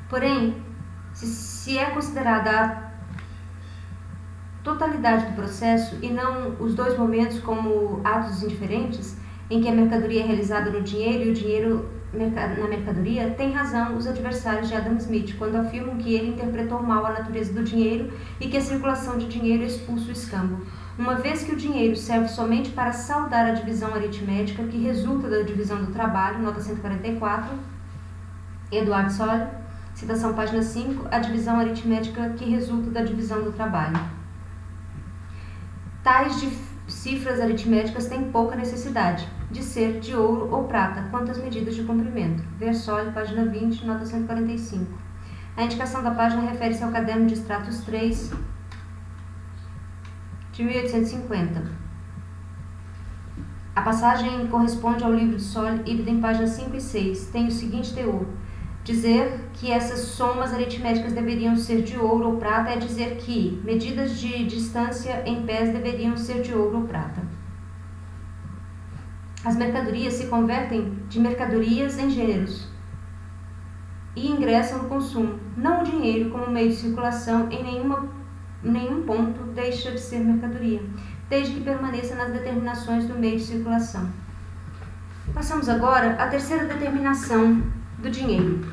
Porém, se é considerada a totalidade do processo e não os dois momentos como atos indiferentes, em que a mercadoria é realizada no dinheiro e o dinheiro na mercadoria, têm razão os adversários de Adam Smith quando afirmam que ele interpretou mal a natureza do dinheiro e que a circulação de dinheiro expulsa o escambo. Uma vez que o dinheiro serve somente para saldar a divisão aritmética que resulta da divisão do trabalho, nota 144, Eduardo Solé, citação página 5, a divisão aritmética que resulta da divisão do trabalho. Tais cifras aritméticas têm pouca necessidade de ser de ouro ou prata quanto às medidas de comprimento. Ver Solé, página 20, nota 145. A indicação da página refere-se ao caderno de extratos 3, de 1850. A passagem corresponde ao livro de Solé, Ibidem, páginas 5 e 6. Tem o seguinte teor: dizer que essas somas aritméticas deveriam ser de ouro ou prata é dizer que medidas de distância em pés deveriam ser de ouro ou prata. As mercadorias se convertem de mercadorias em gêneros e ingressam no consumo. Não o dinheiro, como meio de circulação, em nenhum ponto deixa de ser mercadoria, desde que permaneça nas determinações do meio de circulação. Passamos agora à terceira determinação do dinheiro,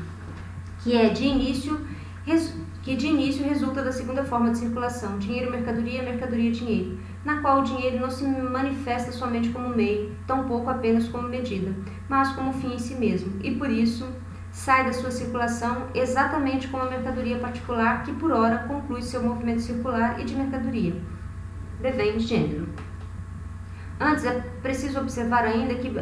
que de início resulta da segunda forma de circulação, dinheiro, mercadoria, mercadoria, dinheiro, na qual o dinheiro não se manifesta somente como meio, tampouco apenas como medida, mas como fim em si mesmo, e por isso sai da sua circulação exatamente como a mercadoria particular que por ora conclui seu movimento circular e de mercadoria. Devém gênero. Antes é preciso observar ainda que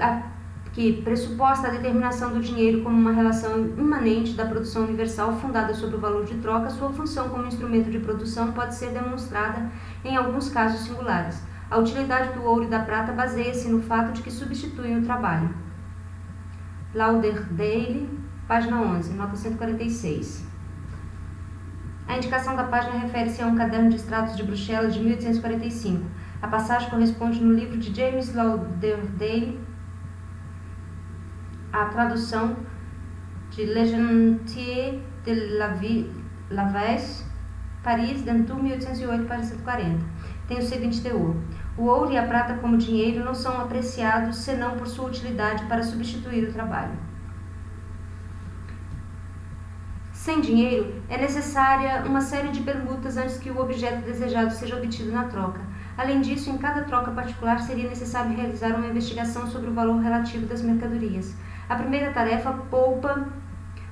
pressuposta a determinação do dinheiro como uma relação imanente da produção universal fundada sobre o valor de troca, sua função como instrumento de produção pode ser demonstrada em alguns casos singulares. A utilidade do ouro e da prata baseia-se no fato de que substituem o trabalho. Lauderdale, página 11, nota 146. A indicação da página refere-se a um caderno de extratos de Bruxelas de 1845. A passagem corresponde no livro de James Lauderdale, a tradução de Legentier de Lavèche, Paris, Dentour, 1808, página 140. Tem o seguinte teor: o ouro e a prata como dinheiro não são apreciados senão por sua utilidade para substituir o trabalho. Sem dinheiro, é necessária uma série de permutas antes que o objeto desejado seja obtido na troca. Além disso, em cada troca particular seria necessário realizar uma investigação sobre o valor relativo das mercadorias. A primeira tarefa poupa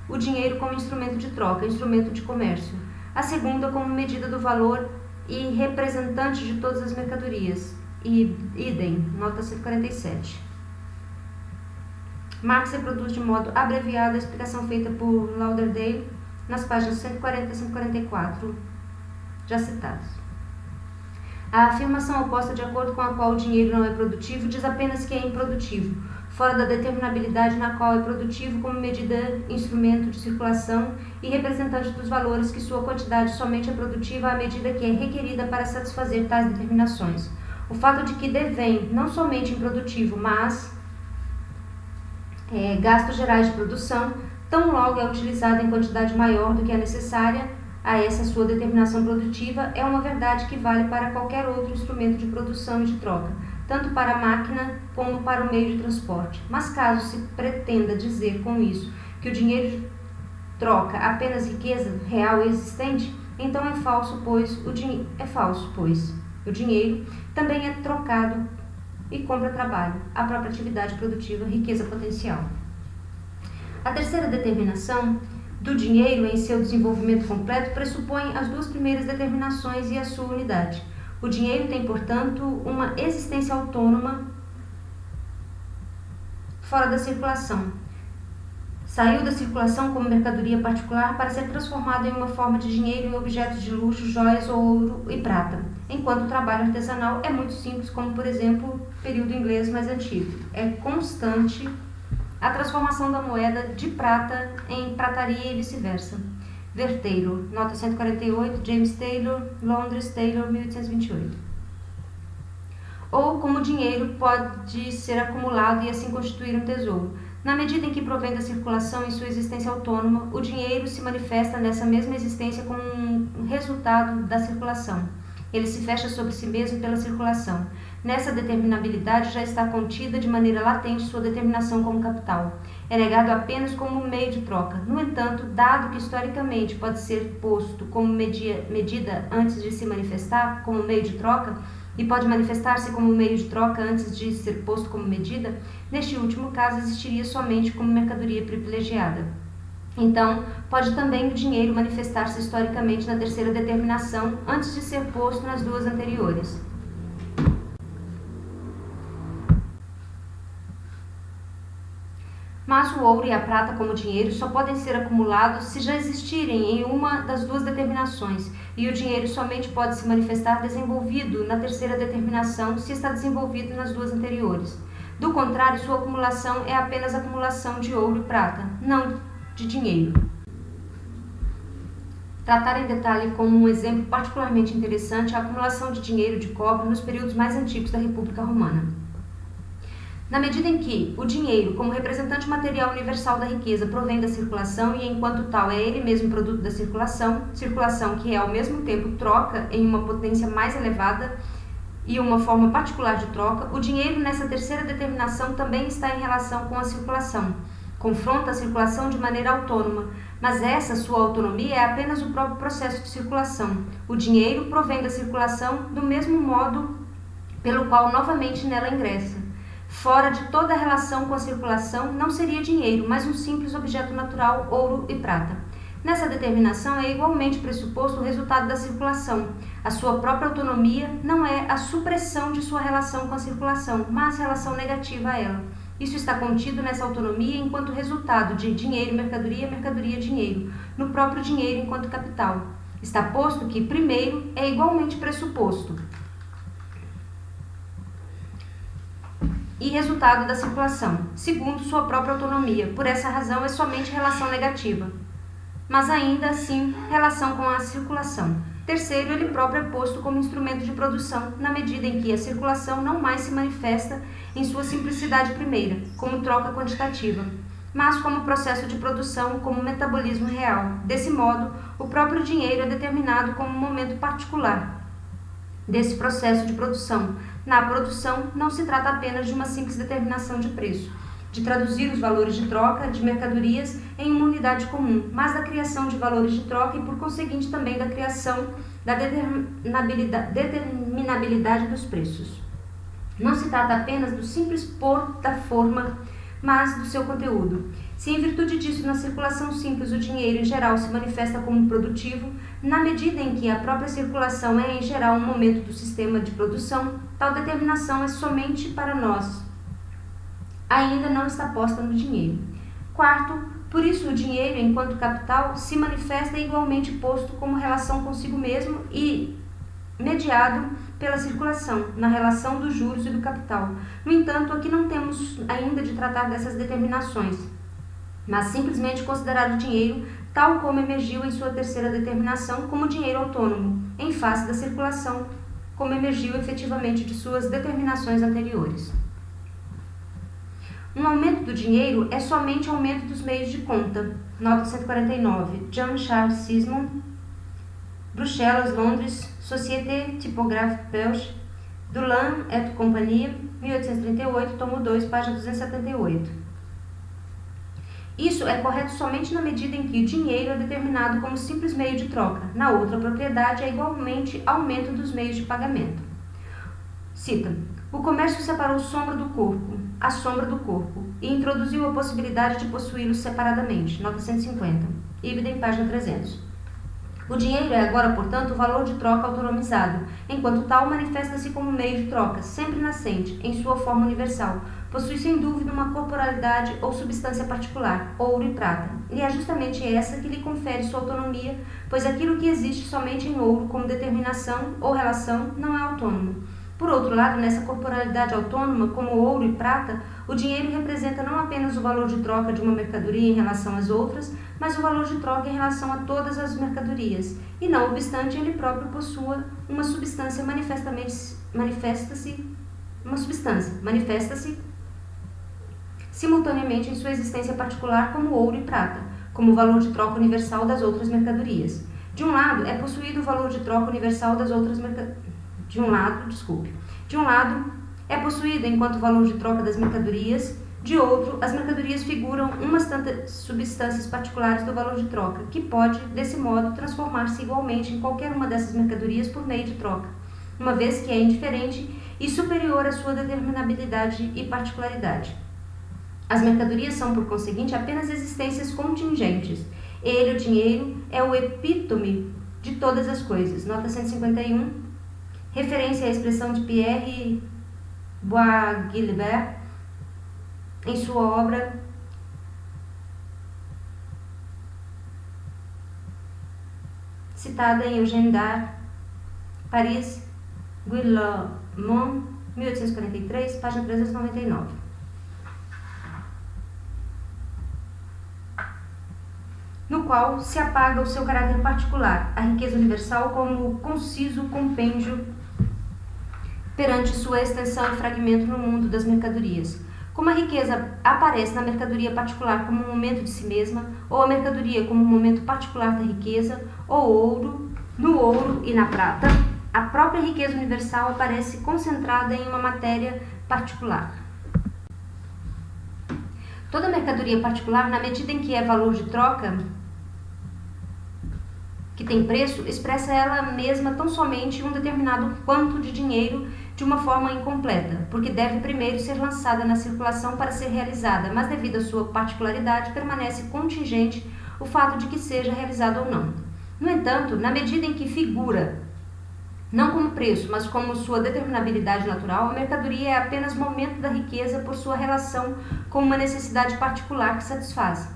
o dinheiro como instrumento de troca, instrumento de comércio. A segunda como medida do valor e representante de todas as mercadorias. Idem, nota 147. Marx reproduz de modo abreviado a explicação feita por Lauderdale nas páginas 140 e 144, já citados. A afirmação oposta, de acordo com a qual o dinheiro não é produtivo, diz apenas que é improdutivo, fora da determinabilidade na qual é produtivo como medida, instrumento de circulação e representante dos valores, que sua quantidade somente é produtiva à medida que é requerida para satisfazer tais determinações. O fato de que devém não somente improdutivo, mas gastos gerais de produção, tão logo é utilizado em quantidade maior do que é necessária a essa sua determinação produtiva, é uma verdade que vale para qualquer outro instrumento de produção e de troca, tanto para a máquina como para o meio de transporte. Mas caso se pretenda dizer com isso que o dinheiro troca apenas riqueza real existente, então é falso, pois o dinheiro também é trocado e compra trabalho, a própria atividade produtiva, riqueza potencial. A terceira determinação do dinheiro em seu desenvolvimento completo pressupõe as duas primeiras determinações e a sua unidade. O dinheiro tem, portanto, uma existência autônoma fora da circulação. Saiu da circulação como mercadoria particular para ser transformado em uma forma de dinheiro em objetos de luxo, joias, ouro e prata, enquanto o trabalho artesanal é muito simples, como, por exemplo, o período inglês mais antigo. É constante a transformação da moeda de prata em prataria e vice-versa. Ver Taylor, nota 148, James Taylor, Londres, Taylor, 1828. Ou como o dinheiro pode ser acumulado e assim constituir um tesouro. Na medida em que provém da circulação em sua existência autônoma, o dinheiro se manifesta nessa mesma existência como um resultado da circulação. Ele se fecha sobre si mesmo pela circulação. Nessa determinabilidade já está contida de maneira latente sua determinação como capital. É negado apenas como um meio de troca. No entanto, dado que historicamente pode ser posto como medida antes de se manifestar como meio de troca, e pode manifestar-se como meio de troca antes de ser posto como medida, neste último caso existiria somente como mercadoria privilegiada. Então, pode também o dinheiro manifestar-se historicamente na terceira determinação antes de ser posto nas duas anteriores. Mas o ouro e a prata como dinheiro só podem ser acumulados se já existirem em uma das duas determinações, e o dinheiro somente pode se manifestar desenvolvido na terceira determinação se está desenvolvido nas duas anteriores. Do contrário, sua acumulação é apenas acumulação de ouro e prata, não de dinheiro. Tratar em detalhe como um exemplo particularmente interessante a acumulação de dinheiro de cobre nos períodos mais antigos da República Romana. Na medida em que o dinheiro, como representante material universal da riqueza, provém da circulação e, enquanto tal, é ele mesmo produto da circulação que é ao mesmo tempo troca em uma potência mais elevada e uma forma particular de troca, o dinheiro nessa terceira determinação também está em relação com a circulação. Confronta a circulação de maneira autônoma, mas essa sua autonomia é apenas o próprio processo de circulação. O dinheiro provém da circulação do mesmo modo pelo qual novamente nela ingressa. Fora de toda relação com a circulação, não seria dinheiro, mas um simples objeto natural, ouro e prata. Nessa determinação é igualmente pressuposto o resultado da circulação. A sua própria autonomia não é a supressão de sua relação com a circulação, mas relação negativa a ela. Isso está contido nessa autonomia enquanto resultado de dinheiro, mercadoria, mercadoria, dinheiro, no próprio dinheiro enquanto capital. Está posto que, primeiro, é igualmente pressuposto e resultado da circulação. Segundo, sua própria autonomia. Por essa razão, é somente relação negativa, mas ainda assim relação com a circulação. Terceiro, ele próprio é posto como instrumento de produção, na medida em que a circulação não mais se manifesta em sua simplicidade primeira, como troca quantitativa, mas como processo de produção, como metabolismo real. Desse modo, o próprio dinheiro é determinado como um momento particular desse processo de produção. Na produção, não se trata apenas de uma simples determinação de preço, de traduzir os valores de troca de mercadorias em uma unidade comum, mas da criação de valores de troca e, por conseguinte, também da criação da determinabilidade dos preços. Não se trata apenas do simples pôr da forma, mas do seu conteúdo. Se em virtude disso, na circulação simples, o dinheiro em geral se manifesta como produtivo, na medida em que a própria circulação é em geral um momento do sistema de produção, tal determinação é somente para nós. Ainda não está posta no dinheiro. Quarto, por isso o dinheiro, enquanto capital, se manifesta igualmente posto como relação consigo mesmo e mediado pela circulação, na relação dos juros e do capital. No entanto, aqui não temos ainda de tratar dessas determinações, mas simplesmente considerar o dinheiro tal como emergiu em sua terceira determinação como dinheiro autônomo, em face da circulação, como emergiu efetivamente de suas determinações anteriores. Um aumento do dinheiro é somente aumento dos meios de conta. Nota 149. John Charles Sismond, Bruxelas, Londres, Société Typographique Belge, Dulin et Compagnie, 1838, tomo 2, página 278. Isso é correto somente na medida em que o dinheiro é determinado como simples meio de troca. Na outra propriedade, é igualmente aumento dos meios de pagamento. Cita: o comércio separou a sombra do corpo, e introduziu a possibilidade de possuí-los separadamente. Nota 150. Ibidem, página 300. O dinheiro é agora, portanto, o valor de troca autonomizado. Enquanto tal, manifesta-se como meio de troca, sempre nascente, em sua forma universal. Possui sem dúvida uma corporalidade ou substância particular, ouro e prata, e é justamente essa que lhe confere sua autonomia, pois aquilo que existe somente em ouro como determinação ou relação não é autônomo. Por outro lado, nessa corporalidade autônoma, como ouro e prata, o dinheiro representa não apenas o valor de troca de uma mercadoria em relação às outras, mas o valor de troca em relação a todas as mercadorias, e não obstante ele próprio possua uma substância manifesta-se simultaneamente em sua existência particular como ouro e prata, como o valor de troca universal das outras mercadorias. De um lado, é possuído o valor de troca universal das outras mercadorias. De um lado, é possuído enquanto valor de troca das mercadorias. De outro, as mercadorias figuram umas tantas substâncias particulares do valor de troca, que pode, desse modo, transformar-se igualmente em qualquer uma dessas mercadorias por meio de troca, uma vez que é indiferente e superior à sua determinabilidade e particularidade. As mercadorias são, por conseguinte, apenas existências contingentes. Ele, o dinheiro, é o epítome de todas as coisas. Nota 151, referência à expressão de Pierre Boisguilbert em sua obra citada em Eugène Dard, Paris, Guillemont, 1843, página 399. No qual se apaga o seu caráter particular, a riqueza universal como conciso compêndio perante sua extensão e fragmento no mundo das mercadorias. Como a riqueza aparece na mercadoria particular como um momento de si mesma, ou a mercadoria como um momento particular da riqueza, no ouro e na prata, a própria riqueza universal aparece concentrada em uma matéria particular. Toda mercadoria particular, na medida em que é valor de troca, que tem preço, expressa ela mesma tão somente um determinado quanto de dinheiro de uma forma incompleta, porque deve primeiro ser lançada na circulação para ser realizada, mas devido à sua particularidade permanece contingente o fato de que seja realizada ou não. No entanto, na medida em que figura, não como preço, mas como sua determinabilidade natural, a mercadoria é apenas momento da riqueza por sua relação com uma necessidade particular que satisfaz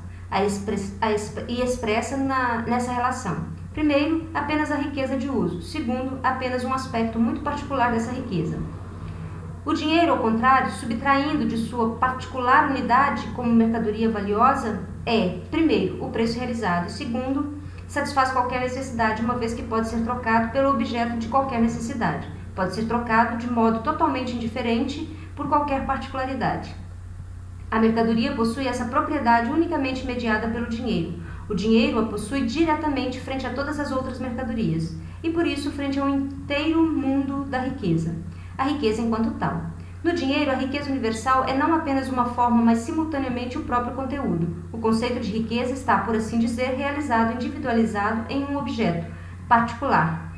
e expressa nessa relação. Primeiro, apenas a riqueza de uso. Segundo, apenas um aspecto muito particular dessa riqueza. O dinheiro, ao contrário, subtraindo de sua particular unidade como mercadoria valiosa, é, primeiro, o preço realizado, e segundo, satisfaz qualquer necessidade, uma vez que pode ser trocado pelo objeto de qualquer necessidade. Pode ser trocado de modo totalmente indiferente por qualquer particularidade. A mercadoria possui essa propriedade unicamente mediada pelo dinheiro. O dinheiro a possui diretamente frente a todas as outras mercadorias, e por isso frente ao inteiro mundo da riqueza. A riqueza enquanto tal. No dinheiro, a riqueza universal é não apenas uma forma, mas simultaneamente o próprio conteúdo. O conceito de riqueza está, por assim dizer, realizado, individualizado em um objeto particular,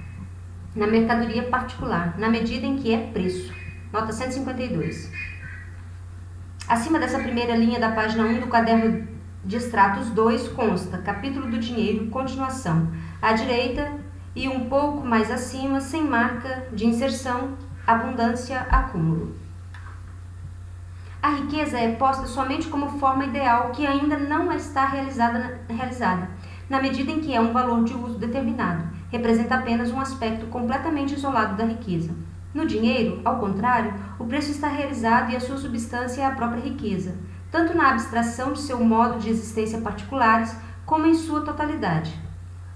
na mercadoria particular, na medida em que é preço. Nota 152. Acima dessa primeira linha da página 1 do caderno de extratos 2 consta, capítulo do dinheiro, continuação. À direita e um pouco mais acima, sem marca de inserção, abundância, acúmulo. A riqueza é posta somente como forma ideal que ainda não está realizada, na medida em que é um valor de uso determinado. Representa apenas um aspecto completamente isolado da riqueza. No dinheiro, ao contrário, o preço está realizado e a sua substância é a própria riqueza, tanto na abstração de seu modo de existência particulares, como em sua totalidade.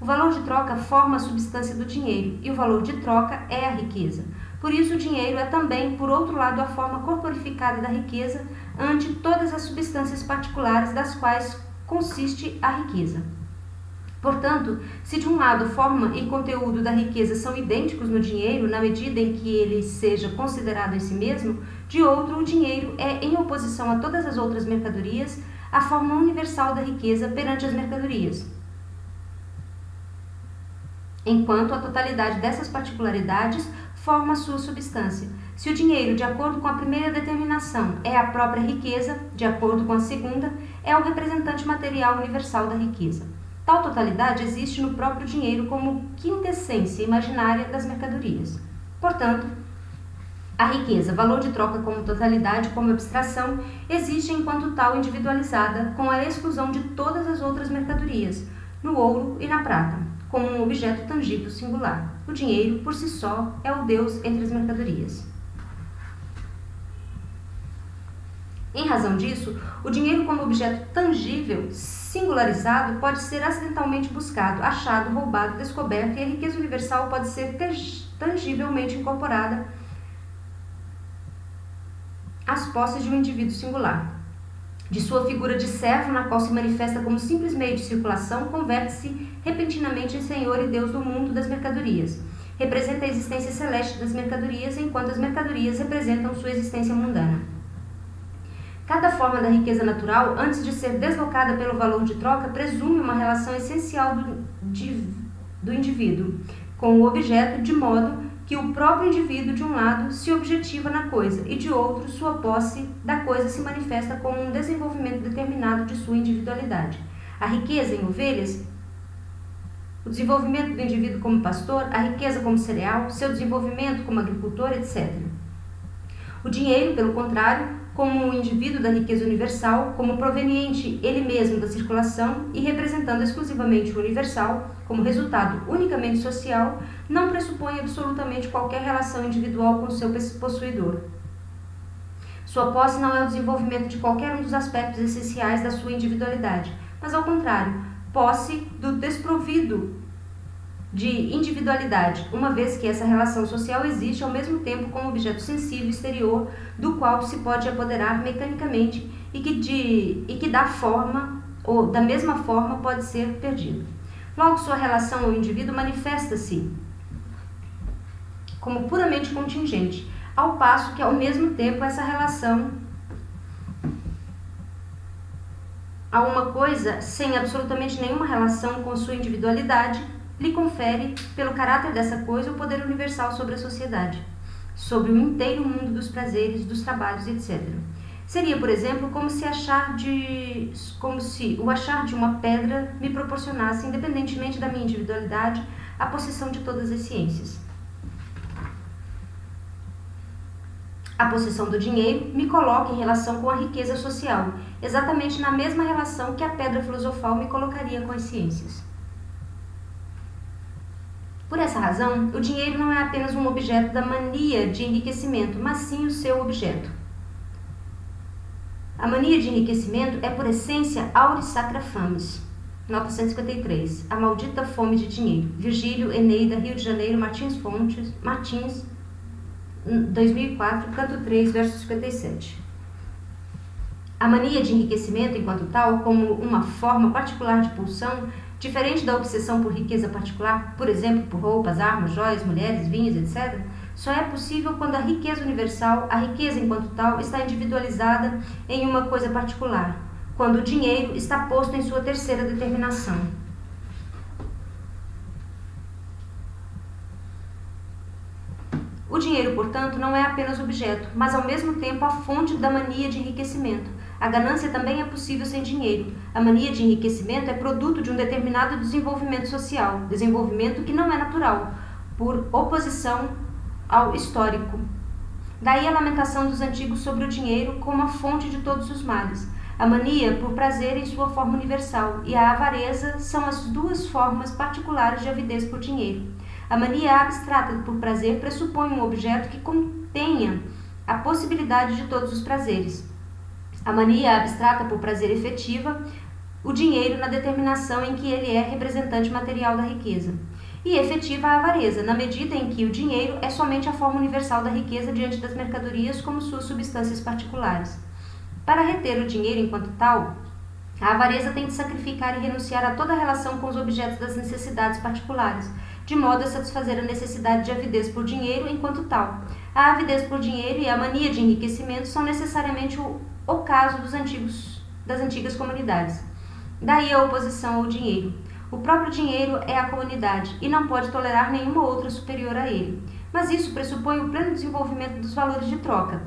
O valor de troca forma a substância do dinheiro, e o valor de troca é a riqueza. Por isso, o dinheiro é também, por outro lado, a forma corporificada da riqueza ante todas as substâncias particulares das quais consiste a riqueza. Portanto, se de um lado forma e conteúdo da riqueza são idênticos no dinheiro, na medida em que ele seja considerado em si mesmo, de outro, o dinheiro é, em oposição a todas as outras mercadorias, a forma universal da riqueza perante as mercadorias. Enquanto a totalidade dessas particularidades forma a sua substância. Se o dinheiro, de acordo com a primeira determinação, é a própria riqueza, de acordo com a segunda, é o representante material universal da riqueza. Tal totalidade existe no próprio dinheiro como quintessência imaginária das mercadorias. Portanto, a riqueza, valor de troca como totalidade, como abstração, existe enquanto tal individualizada, com a exclusão de todas as outras mercadorias, no ouro e na prata, como um objeto tangível singular. O dinheiro, por si só, é o Deus entre as mercadorias. Em razão disso, o dinheiro como objeto tangível, singularizado, pode ser acidentalmente buscado, achado, roubado, descoberto, e a riqueza universal pode ser tangivelmente incorporada às posses de um indivíduo singular. de sua figura de servo, na qual se manifesta como simples meio de circulação, converte-se repentinamente em Senhor e Deus do mundo das mercadorias. Representa a existência celeste das mercadorias, enquanto as mercadorias representam sua existência mundana. Cada forma da riqueza natural, antes de ser deslocada pelo valor de troca, presume uma relação essencial do indivíduo com o objeto, de modo que o próprio indivíduo, de um lado, se objetiva na coisa, e de outro, sua posse da coisa se manifesta como um desenvolvimento determinado de sua individualidade. A riqueza em ovelhas, o desenvolvimento do indivíduo como pastor, a riqueza como cereal, seu desenvolvimento como agricultor, etc. O dinheiro, pelo contrário, como um indivíduo da riqueza universal, como proveniente ele mesmo da circulação e representando exclusivamente o universal, como resultado unicamente social, não pressupõe absolutamente qualquer relação individual com seu possuidor. Sua posse não é o desenvolvimento de qualquer um dos aspectos essenciais da sua individualidade, mas ao contrário, posse do desprovido de individualidade, uma vez que essa relação social existe ao mesmo tempo como objeto sensível exterior do qual se pode apoderar mecanicamente e que da forma ou da mesma forma pode ser perdido. Logo, sua relação ao indivíduo manifesta-se como puramente contingente, ao passo que ao mesmo tempo essa relação a uma coisa sem absolutamente nenhuma relação com sua individualidade lhe confere, pelo caráter dessa coisa, o poder universal sobre a sociedade, sobre o inteiro mundo dos prazeres, dos trabalhos, etc. Seria, por exemplo, como se o achar de uma pedra me proporcionasse, independentemente da minha individualidade, a possessão de todas as ciências. A possessão do dinheiro me coloca em relação com a riqueza social, exatamente na mesma relação que a pedra filosofal me colocaria com as ciências. Por essa razão, o dinheiro não é apenas um objeto da mania de enriquecimento, mas sim o seu objeto. A mania de enriquecimento é, por essência, auris sacra fames. Nota 153. A maldita fome de dinheiro. Virgílio, Eneida, Rio de Janeiro, Martins, 2004, canto 3, verso 57. A mania de enriquecimento, enquanto tal, como uma forma particular de pulsão, diferente da obsessão por riqueza particular, por exemplo, por roupas, armas, joias, mulheres, vinhos, etc., só é possível quando a riqueza universal, a riqueza enquanto tal, está individualizada em uma coisa particular, quando o dinheiro está posto em sua terceira determinação. O dinheiro, portanto, não é apenas objeto, mas ao mesmo tempo a fonte da mania de enriquecimento. A ganância também é possível sem dinheiro. A mania de enriquecimento é produto de um determinado desenvolvimento social, desenvolvimento que não é natural, por oposição ao histórico. Daí a lamentação dos antigos sobre o dinheiro como a fonte de todos os males. A mania por prazer em sua forma universal e a avareza são as duas formas particulares de avidez por dinheiro. A mania abstrata por prazer pressupõe um objeto que contenha a possibilidade de todos os prazeres. A mania abstrata por prazer efetiva o dinheiro na determinação em que ele é representante material da riqueza. E efetiva a avareza, na medida em que o dinheiro é somente a forma universal da riqueza diante das mercadorias como suas substâncias particulares. Para reter o dinheiro enquanto tal, a avareza tem de sacrificar e renunciar a toda relação com os objetos das necessidades particulares, de modo a satisfazer a necessidade de avidez por dinheiro enquanto tal. A avidez por dinheiro e a mania de enriquecimento são necessariamente o caso das antigas comunidades. Daí a oposição ao dinheiro. O próprio dinheiro é a comunidade e não pode tolerar nenhuma outra superior a ele. Mas isso pressupõe o pleno desenvolvimento dos valores de troca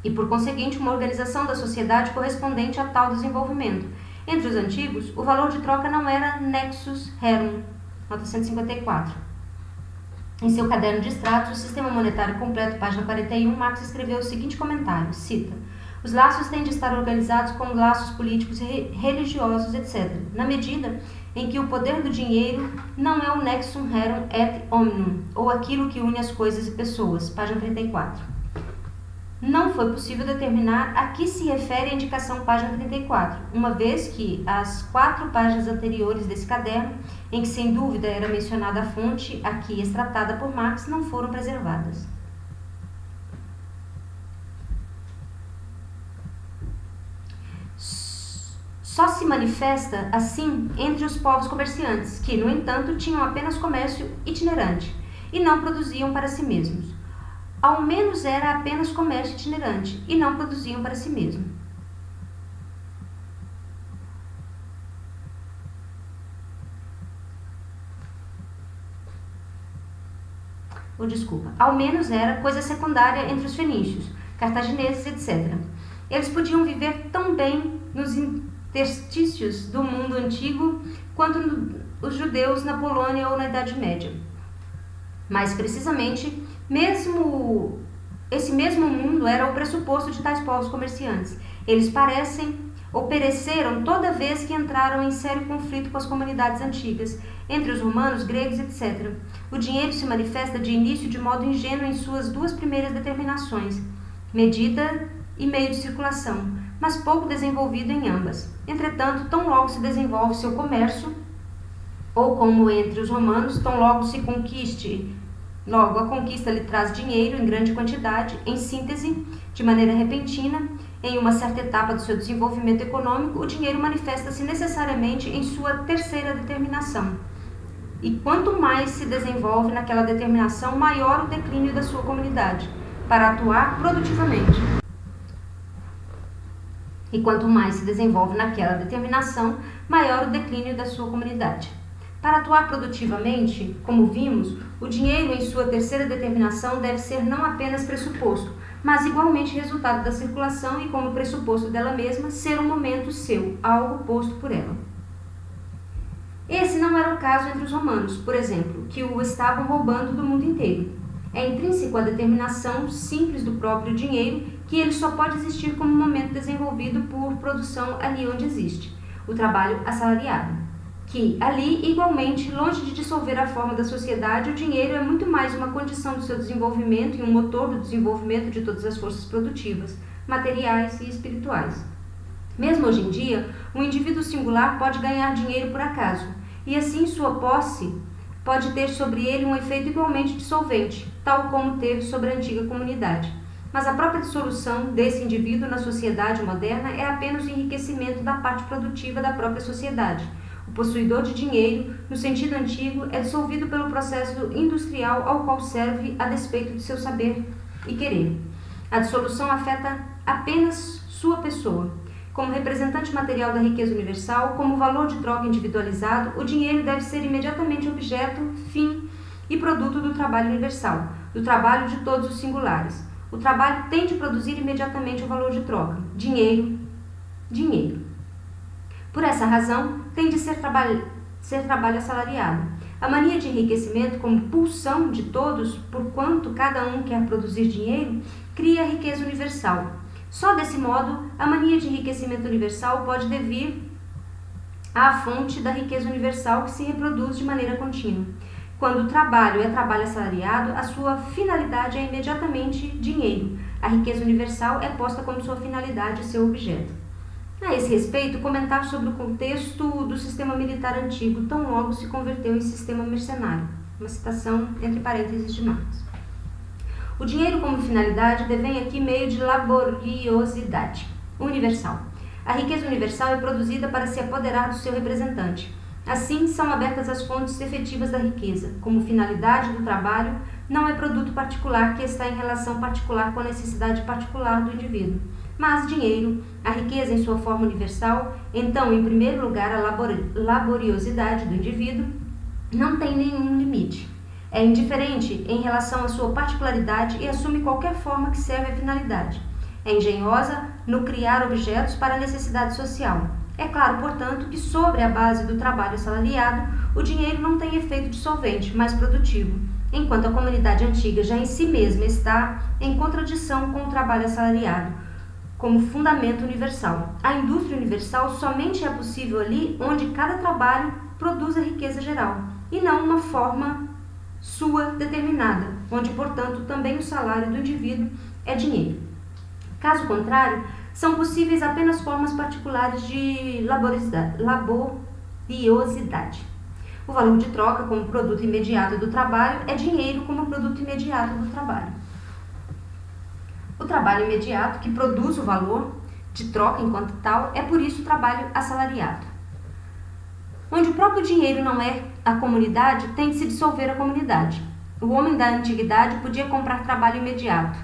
e, por conseguinte, uma organização da sociedade correspondente a tal desenvolvimento. Entre os antigos, o valor de troca não era nexus rerum. Nota 154. Em seu caderno de extratos, o Sistema Monetário Completo, página 41, Marx escreveu o seguinte comentário, cita: os laços têm de estar organizados como laços políticos e religiosos, etc., na medida em que o poder do dinheiro não é o nexum rerum et omnium, ou aquilo que une as coisas e pessoas, página 34. Não foi possível determinar a que se refere a indicação página 34, uma vez que as 4 páginas anteriores desse caderno, em que sem dúvida era mencionada a fonte aqui extratada por Marx, não foram preservadas. só se manifesta assim entre os povos comerciantes, que, no entanto, tinham apenas comércio itinerante e não produziam para si mesmos. Ao menos era apenas comércio itinerante e não produziam para si mesmos. Ao menos era coisa secundária entre os fenícios, cartagineses, etc. Eles podiam viver tão bem nos interstícios do mundo antigo quanto os judeus na Polônia ou na Idade Média. Mais precisamente, esse mesmo mundo era o pressuposto de tais povos comerciantes. Eles pereceram toda vez que entraram em sério conflito com as comunidades antigas, entre os romanos, gregos, etc. O dinheiro se manifesta de início de modo ingênuo em suas duas primeiras determinações, medida e meio de circulação, mas pouco desenvolvido em ambas. Entretanto, tão logo se desenvolve seu comércio, ou como entre os romanos, tão logo se conquiste. Logo, a conquista lhe traz dinheiro em grande quantidade, em síntese, de maneira repentina, em uma certa etapa do seu desenvolvimento econômico, o dinheiro manifesta-se necessariamente em sua terceira determinação. E quanto mais se desenvolve naquela determinação, maior o declínio da sua comunidade, para atuar produtivamente. E quanto mais se desenvolve naquela determinação, maior o declínio da sua comunidade. Para atuar produtivamente, como vimos, o dinheiro em sua terceira determinação deve ser não apenas pressuposto, mas igualmente resultado da circulação e, como pressuposto dela mesma, ser um momento seu, algo posto por ela. Esse não era o caso entre os romanos, por exemplo, que o estavam roubando do mundo inteiro. É intrínseco à determinação simples do próprio dinheiro que ele só pode existir como momento desenvolvido por produção ali onde existe, o trabalho assalariado. Que, ali, igualmente, longe de dissolver a forma da sociedade, o dinheiro é muito mais uma condição do seu desenvolvimento e um motor do desenvolvimento de todas as forças produtivas, materiais e espirituais. Mesmo hoje em dia, um indivíduo singular pode ganhar dinheiro por acaso, e assim sua posse pode ter sobre ele um efeito igualmente dissolvente, tal como teve sobre a antiga comunidade. Mas a própria dissolução desse indivíduo na sociedade moderna é apenas o enriquecimento da parte produtiva da própria sociedade. O possuidor de dinheiro, no sentido antigo, é dissolvido pelo processo industrial ao qual serve a despeito de seu saber e querer. A dissolução afeta apenas sua pessoa. Como representante material da riqueza universal, como valor de troca individualizado, o dinheiro deve ser imediatamente objeto, fim e produto do trabalho universal, do trabalho de todos os singulares. O trabalho tem de produzir imediatamente o valor de troca. Dinheiro, dinheiro. Por essa razão, tem de ser trabalho assalariado. A mania de enriquecimento como pulsão de todos, porquanto cada um quer produzir dinheiro, cria a riqueza universal. Só desse modo, a mania de enriquecimento universal pode devir à fonte da riqueza universal que se reproduz de maneira contínua. Quando o trabalho é trabalho assalariado, a sua finalidade é imediatamente dinheiro. A riqueza universal é posta como sua finalidade e seu objeto. A esse respeito, comentar sobre o contexto do sistema militar antigo, tão logo se converteu em sistema mercenário. Uma citação entre parênteses de Marx. O dinheiro como finalidade devém aqui meio de laboriosidade universal. A riqueza universal é produzida para se apoderar do seu representante. Assim, são abertas as fontes efetivas da riqueza. Como finalidade do trabalho, não é produto particular que está em relação particular com a necessidade particular do indivíduo. Mas dinheiro, a riqueza em sua forma universal, então, em primeiro lugar, a laboriosidade do indivíduo, não tem nenhum limite. É indiferente em relação à sua particularidade e assume qualquer forma que serve à finalidade. É engenhosa no criar objetos para a necessidade social. É claro, portanto, que sobre a base do trabalho assalariado, o dinheiro não tem efeito dissolvente, mas produtivo, enquanto a comunidade antiga já em si mesma está em contradição com o trabalho assalariado, como fundamento universal. A indústria universal somente é possível ali onde cada trabalho produz a riqueza geral, e não uma forma sua determinada, onde, portanto, também o salário do indivíduo é dinheiro. Caso contrário, são possíveis apenas formas particulares de laboriosidade. O valor de troca como produto imediato do trabalho é dinheiro como produto imediato do trabalho. O trabalho imediato, que produz o valor, de troca enquanto tal é por isso o trabalho assalariado. Onde o próprio dinheiro não é a comunidade, tem de se dissolver a comunidade. O homem da antiguidade podia comprar trabalho imediato,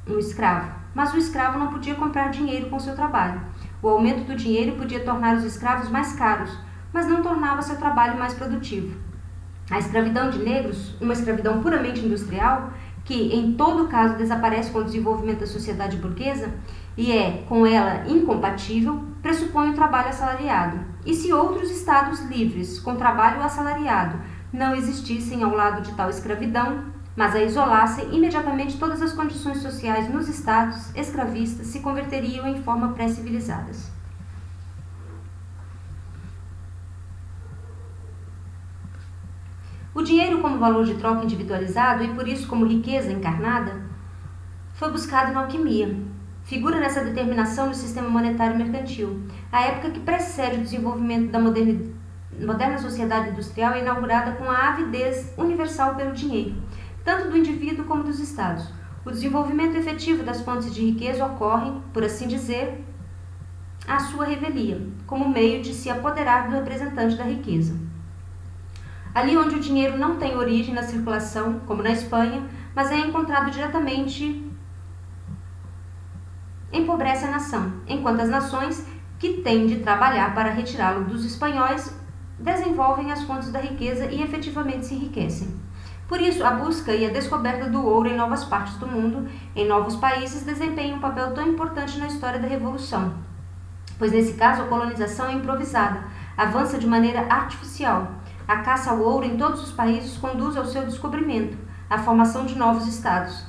um escravo, mas o escravo não podia comprar dinheiro com seu trabalho. O aumento do dinheiro podia tornar os escravos mais caros, mas não tornava seu trabalho mais produtivo. A escravidão de negros, uma escravidão puramente industrial, que em todo caso desaparece com o desenvolvimento da sociedade burguesa e é com ela incompatível, pressupõe o trabalho assalariado. E se outros estados livres com trabalho assalariado não existissem ao lado de tal escravidão, mas a isolassem, imediatamente todas as condições sociais nos estados escravistas se converteriam em forma pré-civilizadas. O dinheiro como valor de troca individualizado e por isso como riqueza encarnada foi buscado na alquimia. Figura nessa determinação no sistema monetário mercantil. A época que precede o desenvolvimento da moderna sociedade industrial é inaugurada com a avidez universal pelo dinheiro, tanto do indivíduo como dos estados. O desenvolvimento efetivo das fontes de riqueza ocorre, por assim dizer, à sua revelia, como meio de se apoderar do representante da riqueza. Ali onde o dinheiro não tem origem na circulação, como na Espanha, mas é encontrado diretamente, empobrece a nação, enquanto as nações que têm de trabalhar para retirá-lo dos espanhóis desenvolvem as fontes da riqueza e efetivamente se enriquecem. Por isso, a busca e a descoberta do ouro em novas partes do mundo, em novos países, desempenham um papel tão importante na história da Revolução, pois nesse caso a colonização é improvisada, avança de maneira artificial. A caça ao ouro em todos os países conduz ao seu descobrimento, à formação de novos estados.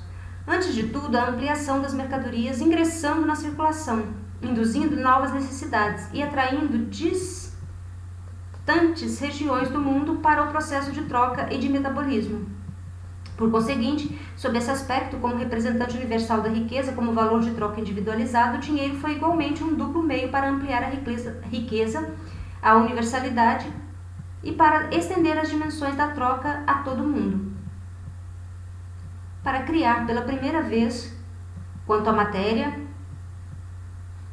Antes de tudo, a ampliação das mercadorias ingressando na circulação, induzindo novas necessidades e atraindo distantes regiões do mundo para o processo de troca e de metabolismo. Por conseguinte, sob esse aspecto, como representante universal da riqueza, como valor de troca individualizado, o dinheiro foi igualmente um duplo meio para ampliar a riqueza, a universalidade e para estender as dimensões da troca a todo o mundo. Para criar pela primeira vez, quanto à matéria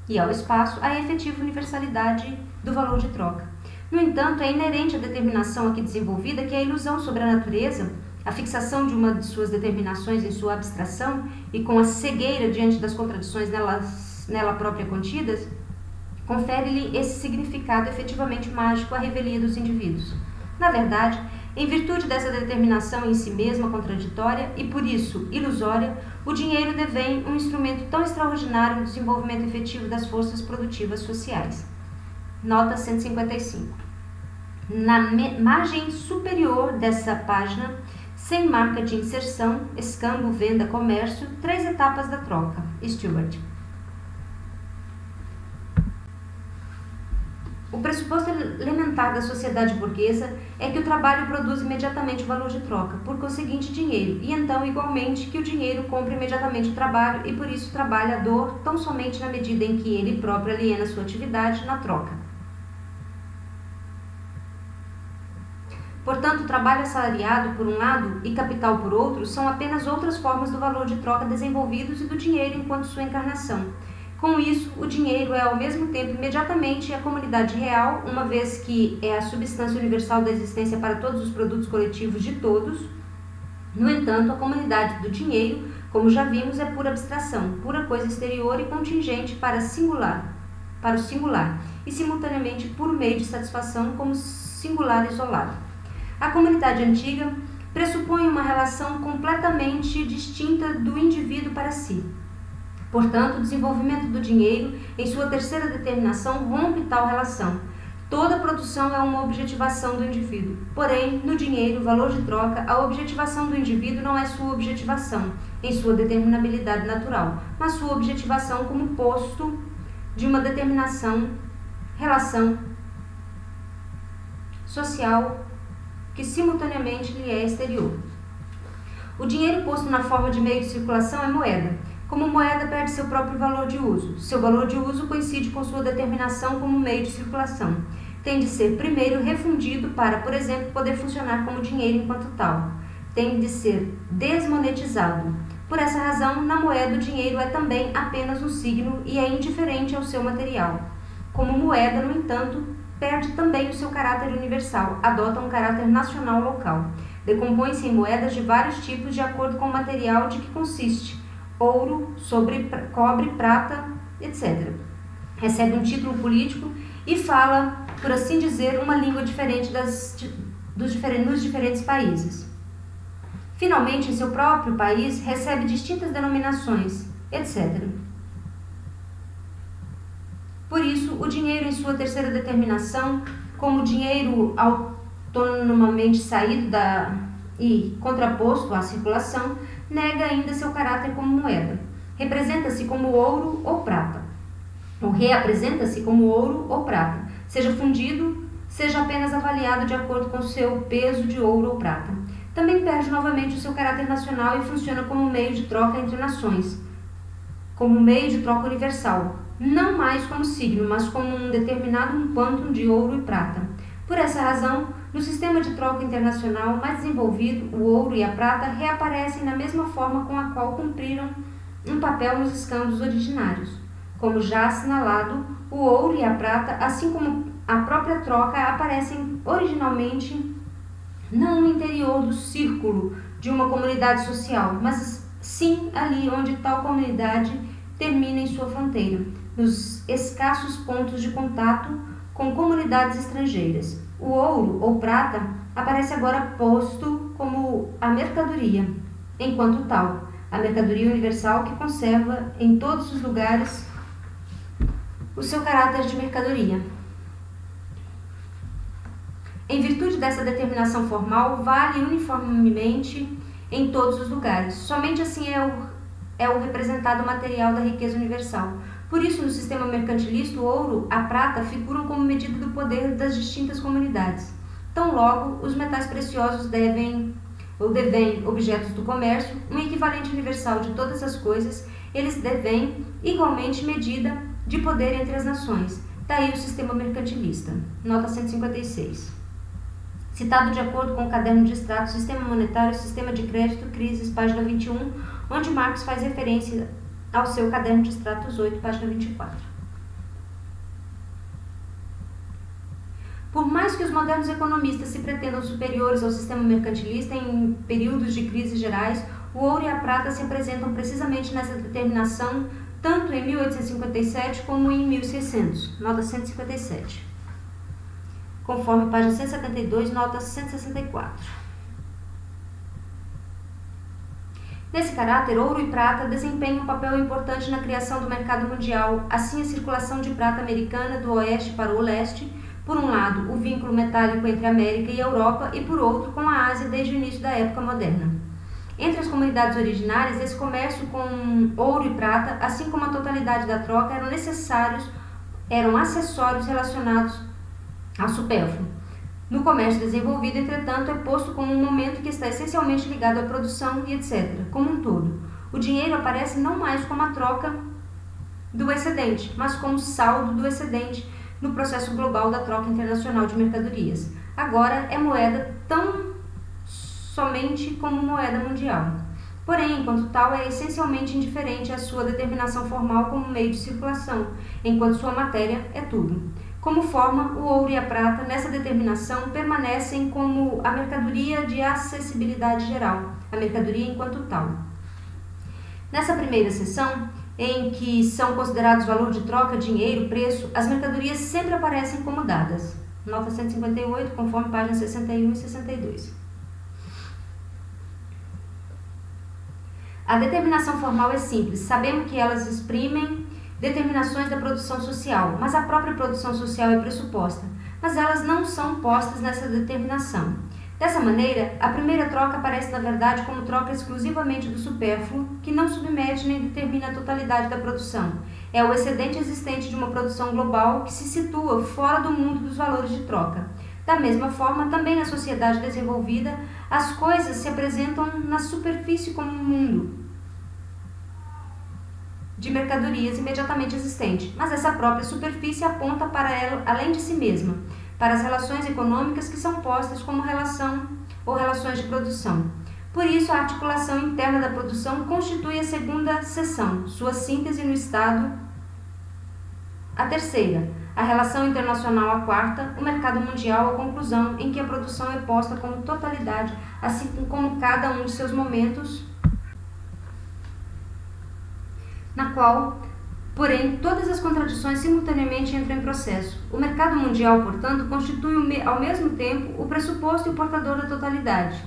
e ao espaço, a efetiva universalidade do valor de troca. No entanto, é inerente à determinação aqui desenvolvida que a ilusão sobre a natureza, a fixação de uma de suas determinações em sua abstração e com a cegueira diante das contradições nela própria contidas, confere-lhe esse significado efetivamente mágico à revelia dos indivíduos. Na verdade, em virtude dessa determinação em si mesma contraditória e, por isso, ilusória, o dinheiro devém um instrumento tão extraordinário no desenvolvimento efetivo das forças produtivas sociais. Nota 155. Na margem superior dessa página, sem marca de inserção, escambo, venda, comércio, 3 etapas da troca. Stewart. O pressuposto elementar da sociedade burguesa é que o trabalho produz imediatamente o valor de troca, por conseguinte dinheiro, e então igualmente que o dinheiro compra imediatamente o trabalho e por isso o trabalhador tão somente na medida em que ele próprio aliena sua atividade na troca. Portanto, o trabalho assalariado por um lado e capital por outro são apenas outras formas do valor de troca desenvolvidos e do dinheiro enquanto sua encarnação. Com isso, o dinheiro é ao mesmo tempo imediatamente a comunidade real, uma vez que é a substância universal da existência para todos os produtos coletivos de todos. No entanto, a comunidade do dinheiro, como já vimos, é pura abstração, pura coisa exterior e contingente para o singular, e simultaneamente puro meio de satisfação como singular isolado. A comunidade antiga pressupõe uma relação completamente distinta do indivíduo para si. Portanto, o desenvolvimento do dinheiro, em sua terceira determinação, rompe tal relação. Toda produção é uma objetivação do indivíduo. Porém, no dinheiro, valor de troca, a objetivação do indivíduo não é sua objetivação, em sua determinabilidade natural, mas sua objetivação como posto de uma relação social que simultaneamente lhe é exterior. O dinheiro posto na forma de meio de circulação é moeda. Como moeda, perde seu próprio valor de uso. Seu valor de uso coincide com sua determinação como meio de circulação. Tem de ser primeiro refundido para, por exemplo, poder funcionar como dinheiro enquanto tal. Tem de ser desmonetizado Por essa razão, na moeda o dinheiro é também apenas um signo e é indiferente ao seu material. Como moeda, no entanto, perde também o seu caráter universal, adota um caráter nacional local. Decompõe-se em moedas de vários tipos de acordo com o material de que consiste, ouro, cobre, prata, etc. Recebe um título político e fala, por assim dizer, uma língua diferente nos diferentes países. Finalmente, em seu próprio país, recebe distintas denominações, etc. Por isso, o dinheiro em sua terceira determinação, como dinheiro autonomamente saído e contraposto à circulação, nega ainda seu caráter como moeda. Representa-se como ouro ou prata, ou reapresenta-se como ouro ou prata, seja fundido, seja apenas avaliado de acordo com seu peso de ouro ou prata. Também perde novamente o seu caráter nacional e funciona como meio de troca entre nações, como meio de troca universal, não mais como signo, mas como um determinado quantum de ouro e prata. Por essa razão, no sistema de troca internacional mais desenvolvido, o ouro e a prata reaparecem na mesma forma com a qual cumpriram um papel nos escândalos originários. Como já assinalado, o ouro e a prata, assim como a própria troca, aparecem originalmente não no interior do círculo de uma comunidade social, mas sim ali onde tal comunidade termina em sua fronteira, nos escassos pontos de contato com comunidades estrangeiras. O ouro ou prata aparece agora posto como a mercadoria, enquanto tal, a mercadoria universal que conserva em todos os lugares o seu caráter de mercadoria. Em virtude dessa determinação formal, vale uniformemente em todos os lugares. Somente assim é o representado material da riqueza universal. Por isso, no sistema mercantilista, o ouro, a prata figuram como medida do poder das distintas comunidades. Tão logo, os metais preciosos devêm objetos do comércio, um equivalente universal de todas as coisas, eles devêm igualmente medida de poder entre as nações. Daí o sistema mercantilista. Nota 156. Citado de acordo com o caderno de extrato Sistema Monetário, Sistema de Crédito, Crises, página 21, onde Marx faz referência ao seu caderno de extratos 8, página 24. Por mais que os modernos economistas se pretendam superiores ao sistema mercantilista em períodos de crises gerais, o ouro e a prata se apresentam precisamente nessa determinação, tanto em 1857 como em 1600, nota 157. Conforme página 172, nota 164. Nesse caráter, ouro e prata desempenham um papel importante na criação do mercado mundial, assim a circulação de prata americana do oeste para o leste, por um lado, o vínculo metálico entre a América e a Europa, e por outro, com a Ásia desde o início da época moderna. Entre as comunidades originárias, esse comércio com ouro e prata, assim como a totalidade da troca, eram acessórios relacionados ao supérfluo. No comércio desenvolvido, entretanto, é posto como um momento que está essencialmente ligado à produção e etc., como um todo. O dinheiro aparece não mais como a troca do excedente, mas como saldo do excedente no processo global da troca internacional de mercadorias. Agora é moeda tão somente como moeda mundial. Porém, enquanto tal, é essencialmente indiferente à sua determinação formal como meio de circulação, enquanto sua matéria é tudo. Como forma, o ouro e a prata, nessa determinação, permanecem como a mercadoria de acessibilidade geral, a mercadoria enquanto tal. Nessa primeira seção, em que são considerados valor de troca, dinheiro, preço, as mercadorias sempre aparecem como dadas. Nota 158, conforme páginas 61 e 62. A determinação formal é simples. Sabemos que elas exprimem determinações da produção social, mas a própria produção social é pressuposta, mas elas não são postas nessa determinação. Dessa maneira, a primeira troca aparece na verdade como troca exclusivamente do supérfluo, que não submete nem determina a totalidade da produção. É o excedente existente de uma produção global que se situa fora do mundo dos valores de troca. Da mesma forma, também na sociedade desenvolvida, as coisas se apresentam na superfície como um mundo de mercadorias imediatamente existente, mas essa própria superfície aponta para ela além de si mesma, para as relações econômicas que são postas como relação ou relações de produção. Por isso, a articulação interna da produção constitui a segunda seção, sua síntese no Estado a terceira, a relação internacional a quarta, o mercado mundial a conclusão, em que a produção é posta como totalidade, assim como cada um de seus momentos, na qual, porém, todas as contradições simultaneamente entram em processo. O mercado mundial, portanto, constitui ao mesmo tempo o pressuposto e o portador da totalidade.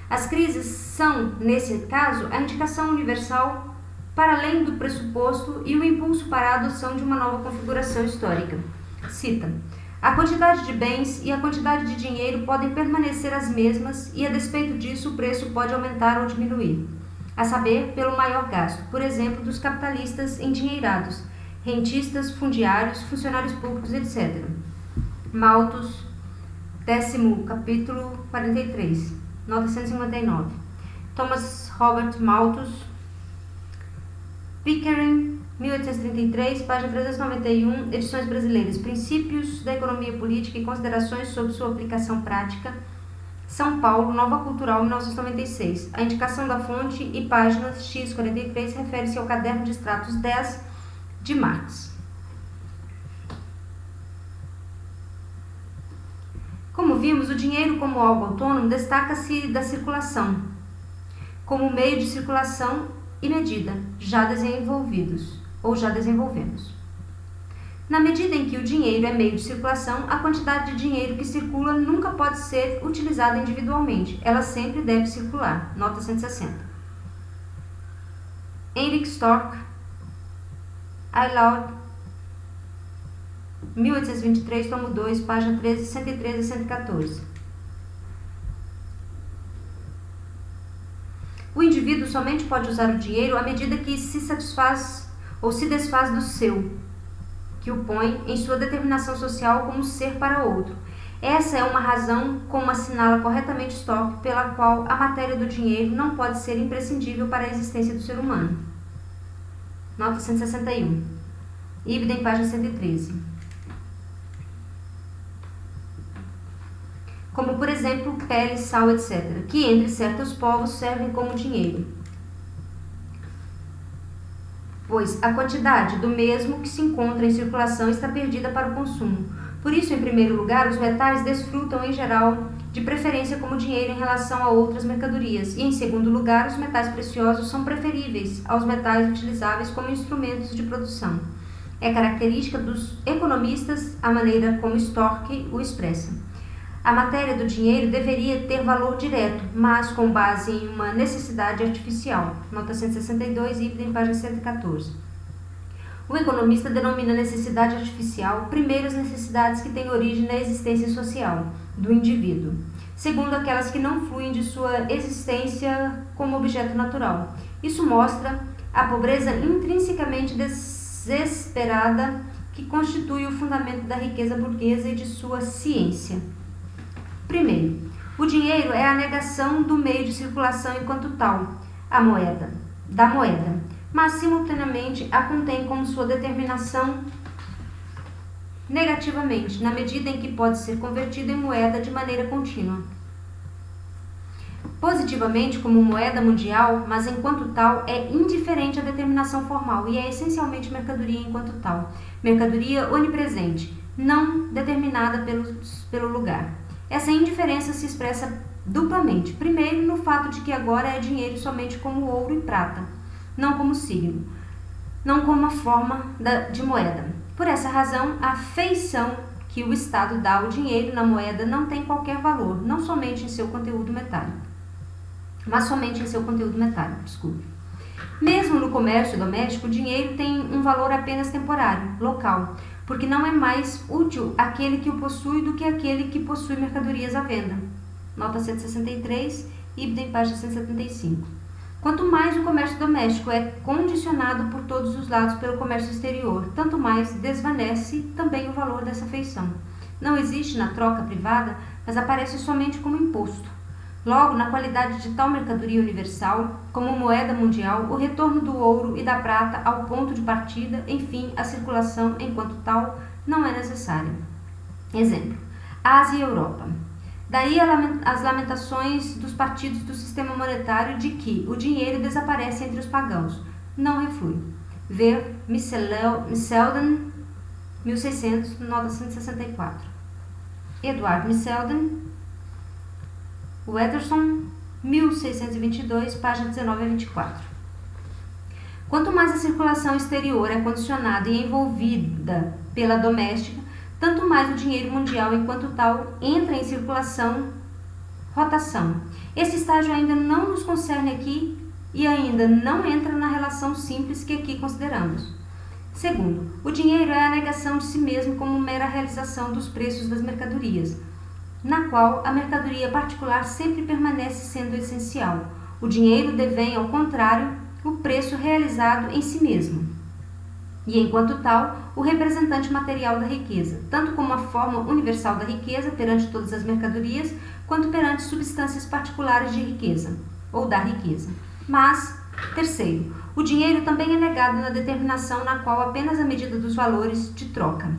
As crises são, nesse caso, a indicação universal para além do pressuposto e o impulso para a adoção de uma nova configuração histórica. Cita: a quantidade de bens e a quantidade de dinheiro podem permanecer as mesmas e, a despeito disso, o preço pode aumentar ou diminuir, a saber, pelo maior gasto, por exemplo, dos capitalistas endinheirados, rentistas, fundiários, funcionários públicos, etc. Malthus, 10º capítulo 43, nota 159. Thomas Robert Malthus, Pickering, 1833, página 391, edições brasileiras, Princípios da Economia Política e Considerações sobre sua aplicação prática, São Paulo, Nova Cultural, 1996. A indicação da fonte e páginas x43 refere-se ao Caderno de Extratos 10 de Marx. Como vimos, o dinheiro como algo autônomo destaca-se da circulação, como meio de circulação e medida, já desenvolvidos, ou já desenvolvemos. Na medida em que o dinheiro é meio de circulação, a quantidade de dinheiro que circula nunca pode ser utilizada individualmente, ela sempre deve circular. Nota 160. Henrik Stork, Eilaud, 1823, tomo 2, página 113 e 114. O indivíduo somente pode usar o dinheiro à medida que se satisfaz ou se desfaz do seu, que o põe em sua determinação social como ser para outro. Essa é uma razão, como assinala corretamente Stork, pela qual a matéria do dinheiro não pode ser imprescindível para a existência do ser humano. Nota 161. Ibidem, página 113. Como, por exemplo, pele, sal, etc., que entre certos povos servem como dinheiro, pois a quantidade do mesmo que se encontra em circulação está perdida para o consumo. Por isso, em primeiro lugar, os metais desfrutam, em geral, de preferência como dinheiro em relação a outras mercadorias, e, em segundo lugar, os metais preciosos são preferíveis aos metais utilizáveis como instrumentos de produção. É característica dos economistas a maneira como Stork o expressa. A matéria do dinheiro deveria ter valor direto, mas com base em uma necessidade artificial. Nota 162, item, página 114. O economista denomina necessidade artificial, primeiro, as necessidades que têm origem na existência social do indivíduo, segundo, aquelas que não fluem de sua existência como objeto natural. Isso mostra a pobreza intrinsecamente desesperada que constitui o fundamento da riqueza burguesa e de sua ciência. Primeiro, o dinheiro é a negação do meio de circulação enquanto tal, da moeda, mas simultaneamente a contém como sua determinação negativamente, na medida em que pode ser convertido em moeda de maneira contínua. Positivamente como moeda mundial, mas enquanto tal é indiferente à determinação formal e é essencialmente mercadoria enquanto tal, mercadoria onipresente, não determinada pelo lugar. Essa indiferença se expressa duplamente. Primeiro, no fato de que agora é dinheiro somente como ouro e prata, não como signo, não como uma forma de moeda. Por essa razão, a feição que o Estado dá ao dinheiro na moeda não tem qualquer valor, não somente em seu conteúdo metálico, mas somente em seu conteúdo metálico, desculpe. Mesmo no comércio doméstico, o dinheiro tem um valor apenas temporário, local, porque não é mais útil aquele que o possui do que aquele que possui mercadorias à venda. Nota 163, item, página 175. Quanto mais o comércio doméstico é condicionado por todos os lados pelo comércio exterior, tanto mais desvanece também o valor dessa feição. Não existe na troca privada, mas aparece somente como imposto. Logo, na qualidade de tal mercadoria universal, como moeda mundial, o retorno do ouro e da prata ao ponto de partida, enfim, a circulação enquanto tal, não é necessária. Exemplo: Ásia e Europa. Daí as lamentações dos partidos do sistema monetário de que o dinheiro desaparece entre os pagãos. Não reflui. Ver Misselden, 1600, nota 164. Edward Misselden, Watterson, 1622, página 19 a 24. Quanto mais a circulação exterior é condicionada e envolvida pela doméstica, tanto mais o dinheiro mundial, enquanto tal, entra em rotação. Esse estágio ainda não nos concerne aqui e ainda não entra na relação simples que aqui consideramos. Segundo, o dinheiro é a negação de si mesmo como mera realização dos preços das mercadorias, na qual a mercadoria particular sempre permanece sendo essencial. O dinheiro devém, ao contrário, o preço realizado em si mesmo. E, enquanto tal, o representante material da riqueza, tanto como a forma universal da riqueza perante todas as mercadorias, quanto perante substâncias particulares de riqueza, ou da riqueza. Mas, terceiro, o dinheiro também é negado na determinação na qual apenas a medida dos valores de troca,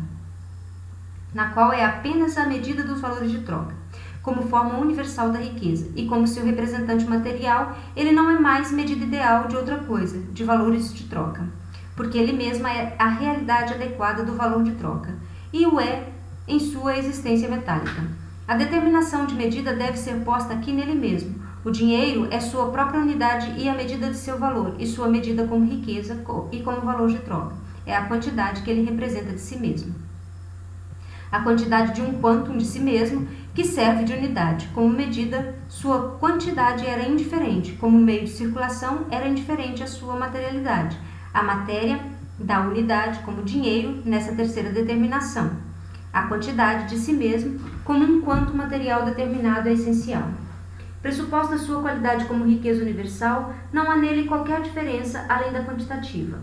como forma universal da riqueza, e como seu representante material, ele não é mais medida ideal de outra coisa, de valores de troca, porque ele mesmo é a realidade adequada do valor de troca, e o é em sua existência metálica. A determinação de medida deve ser posta aqui nele mesmo. O dinheiro é sua própria unidade e a medida de seu valor, e sua medida como riqueza e como valor de troca. É a quantidade que ele representa de si mesmo. A quantidade de um quantum de si mesmo, que serve de unidade. Como medida, sua quantidade era indiferente, como meio de circulação era indiferente à sua materialidade. A matéria da unidade como dinheiro nessa terceira determinação. A quantidade de si mesmo como um quanto material determinado é essencial. Pressuposta sua qualidade como riqueza universal, não há nele qualquer diferença além da quantitativa.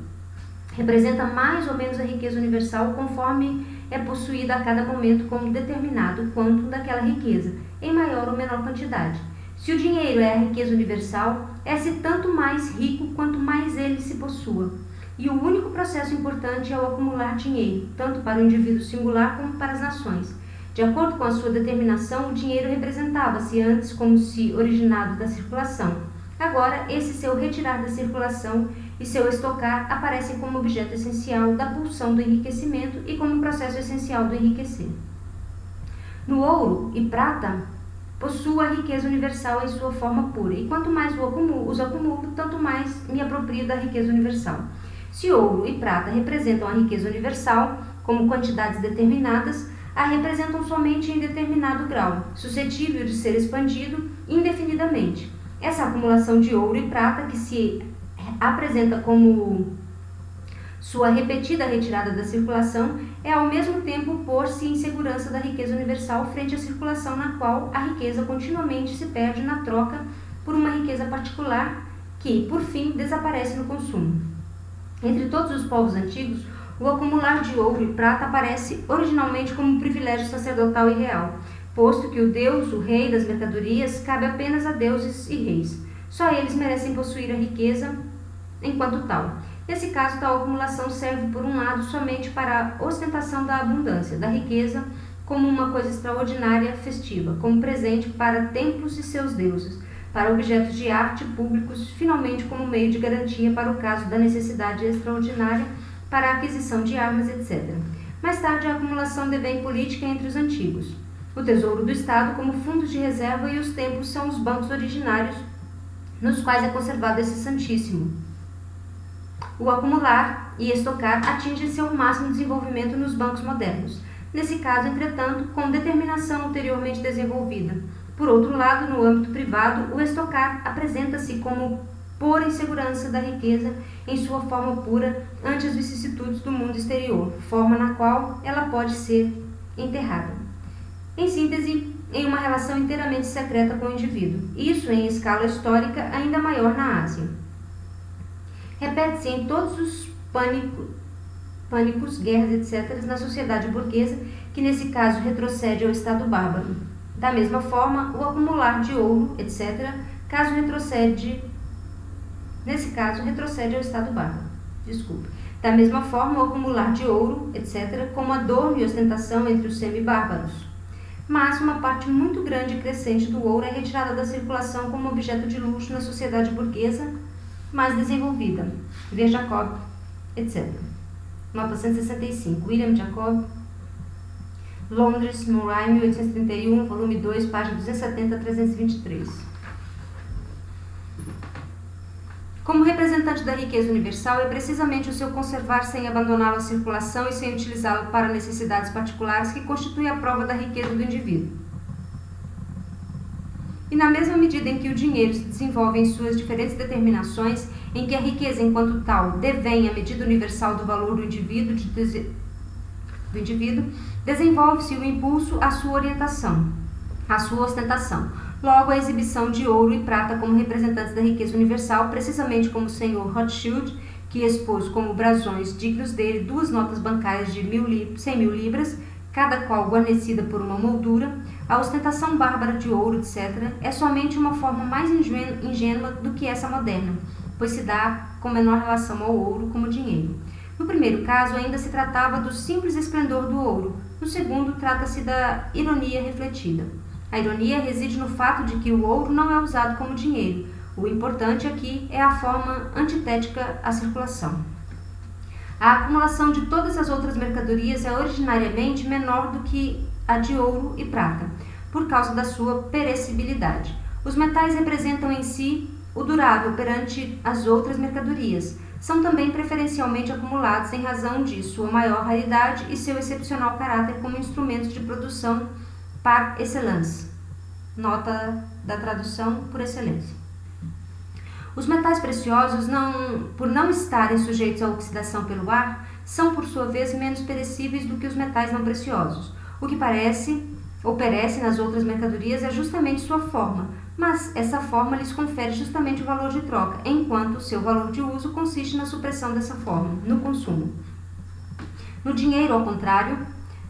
Representa mais ou menos a riqueza universal conforme é possuída a cada momento como determinado quantum daquela riqueza, em maior ou menor quantidade. Se o dinheiro é a riqueza universal, é-se tanto mais rico quanto mais ele se possua. E o único processo importante é o acumular dinheiro, tanto para o indivíduo singular como para as nações. De acordo com a sua determinação, o dinheiro representava-se antes como se originado da circulação. Agora, esse seu retirar da circulação e seu estocar aparecem como objeto essencial da pulsão do enriquecimento e como processo essencial do enriquecer. No ouro e prata, possuo a riqueza universal em sua forma pura, e quanto mais os acumulo, tanto mais me aproprio da riqueza universal. Se ouro e prata representam a riqueza universal como quantidades determinadas, a representam somente em determinado grau, suscetível de ser expandido indefinidamente. Essa acumulação de ouro e prata, que se apresenta como sua repetida retirada da circulação, é ao mesmo tempo pôr-se em segurança da riqueza universal frente à circulação na qual a riqueza continuamente se perde na troca por uma riqueza particular que, por fim, desaparece no consumo. Entre todos os povos antigos, o acumular de ouro e prata aparece originalmente como um privilégio sacerdotal e real, posto que o Deus, o rei das mercadorias, cabe apenas a deuses e reis. Só eles merecem possuir a riqueza enquanto tal. Nesse caso, tal acumulação serve, por um lado, somente para a ostentação da abundância, da riqueza, como uma coisa extraordinária, festiva, como presente para templos e seus deuses, para objetos de arte públicos, finalmente como meio de garantia para o caso da necessidade extraordinária, para a aquisição de armas, etc. Mais tarde, a acumulação devém política entre os antigos. O tesouro do Estado como fundos de reserva e os templos são os bancos originários nos quais é conservado esse santíssimo. O acumular e estocar atingem seu máximo desenvolvimento nos bancos modernos. Nesse caso, entretanto, com determinação anteriormente desenvolvida. Por outro lado, no âmbito privado, o estocar apresenta-se como pôr em segurança da riqueza em sua forma pura ante as vicissitudes do mundo exterior, forma na qual ela pode ser enterrada. Em síntese, em uma relação inteiramente secreta com o indivíduo. Isso, em escala histórica, ainda maior na Ásia. Repete-se em todos os pânicos, guerras, etc., na sociedade burguesa, que nesse caso retrocede ao estado bárbaro. Da mesma forma, o acumular de ouro, etc., nesse caso, retrocede ao estado bárbaro. Da mesma forma, o acumular de ouro, etc., como adorno e ostentação entre os semi-bárbaros. mas uma parte muito grande e crescente do ouro é retirada da circulação como objeto de luxo na sociedade burguesa mais desenvolvida. Ver Jacob, etc. Nota 165. William Jacob, Londres, Murray, 1831, volume 2, página 270 a 323. Como representante da riqueza universal, é precisamente o seu conservar sem abandoná-lo à circulação e sem utilizá-lo para necessidades particulares que constitui a prova da riqueza do indivíduo. E na mesma medida em que o dinheiro se desenvolve em suas diferentes determinações, em que a riqueza, enquanto tal, devém a medida universal do valor do indivíduo, desenvolve-se o impulso à sua orientação, à sua ostentação. Logo, a exibição de ouro e prata como representantes da riqueza universal, precisamente como o senhor Rothschild, que expôs como brasões dignos dele 2 notas bancárias de 100 mil libras, cada qual guarnecida por uma moldura, a ostentação bárbara de ouro, etc., é somente uma forma mais ingênua do que essa moderna, pois se dá com menor relação ao ouro como dinheiro. No primeiro caso, ainda se tratava do simples esplendor do ouro. No segundo, trata-se da ironia refletida. A ironia reside no fato de que o ouro não é usado como dinheiro. O importante aqui é a forma antitética à circulação. A acumulação de todas as outras mercadorias é originariamente menor do que a de ouro e prata, por causa da sua perecibilidade. Os metais representam em si o durável perante as outras mercadorias. São também preferencialmente acumulados em razão de sua maior raridade e seu excepcional caráter como instrumentos de produção par excellence. Nota da tradução por excelência. Os metais preciosos, por não estarem sujeitos à oxidação pelo ar, são por sua vez menos perecíveis do que os metais não preciosos. O que parece ou perece nas outras mercadorias é justamente sua forma, mas essa forma lhes confere justamente o valor de troca, enquanto o seu valor de uso consiste na supressão dessa forma, no consumo. No dinheiro, ao contrário,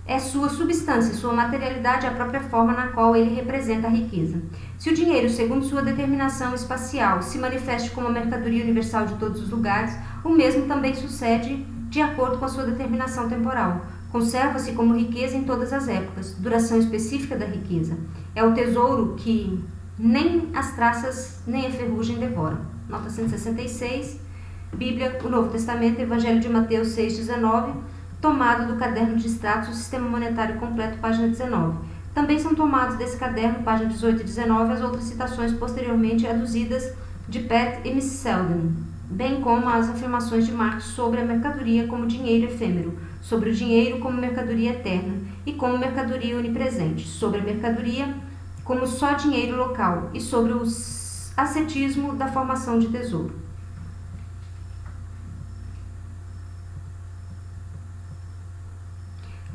é sua substância, sua materialidade a própria forma na qual ele representa a riqueza. Se o dinheiro, segundo sua determinação espacial, se manifeste como a mercadoria universal de todos os lugares, o mesmo também sucede de acordo com a sua determinação temporal. Conserva-se como riqueza em todas as épocas, duração específica da riqueza. É o tesouro que nem as traças nem a ferrugem devoram. Nota 166, Bíblia, o Novo Testamento, Evangelho de Mateus 6,19, tomado do caderno de extratos, o Sistema Monetário Completo, página 19. Também são tomados desse caderno, página 18 e 19, as outras citações posteriormente aduzidas de Pat e Miss Selden, bem como as afirmações de Marx sobre a mercadoria como dinheiro efêmero, sobre o dinheiro como mercadoria eterna e como mercadoria onipresente, sobre a mercadoria como só dinheiro local e sobre o ascetismo da formação de tesouro.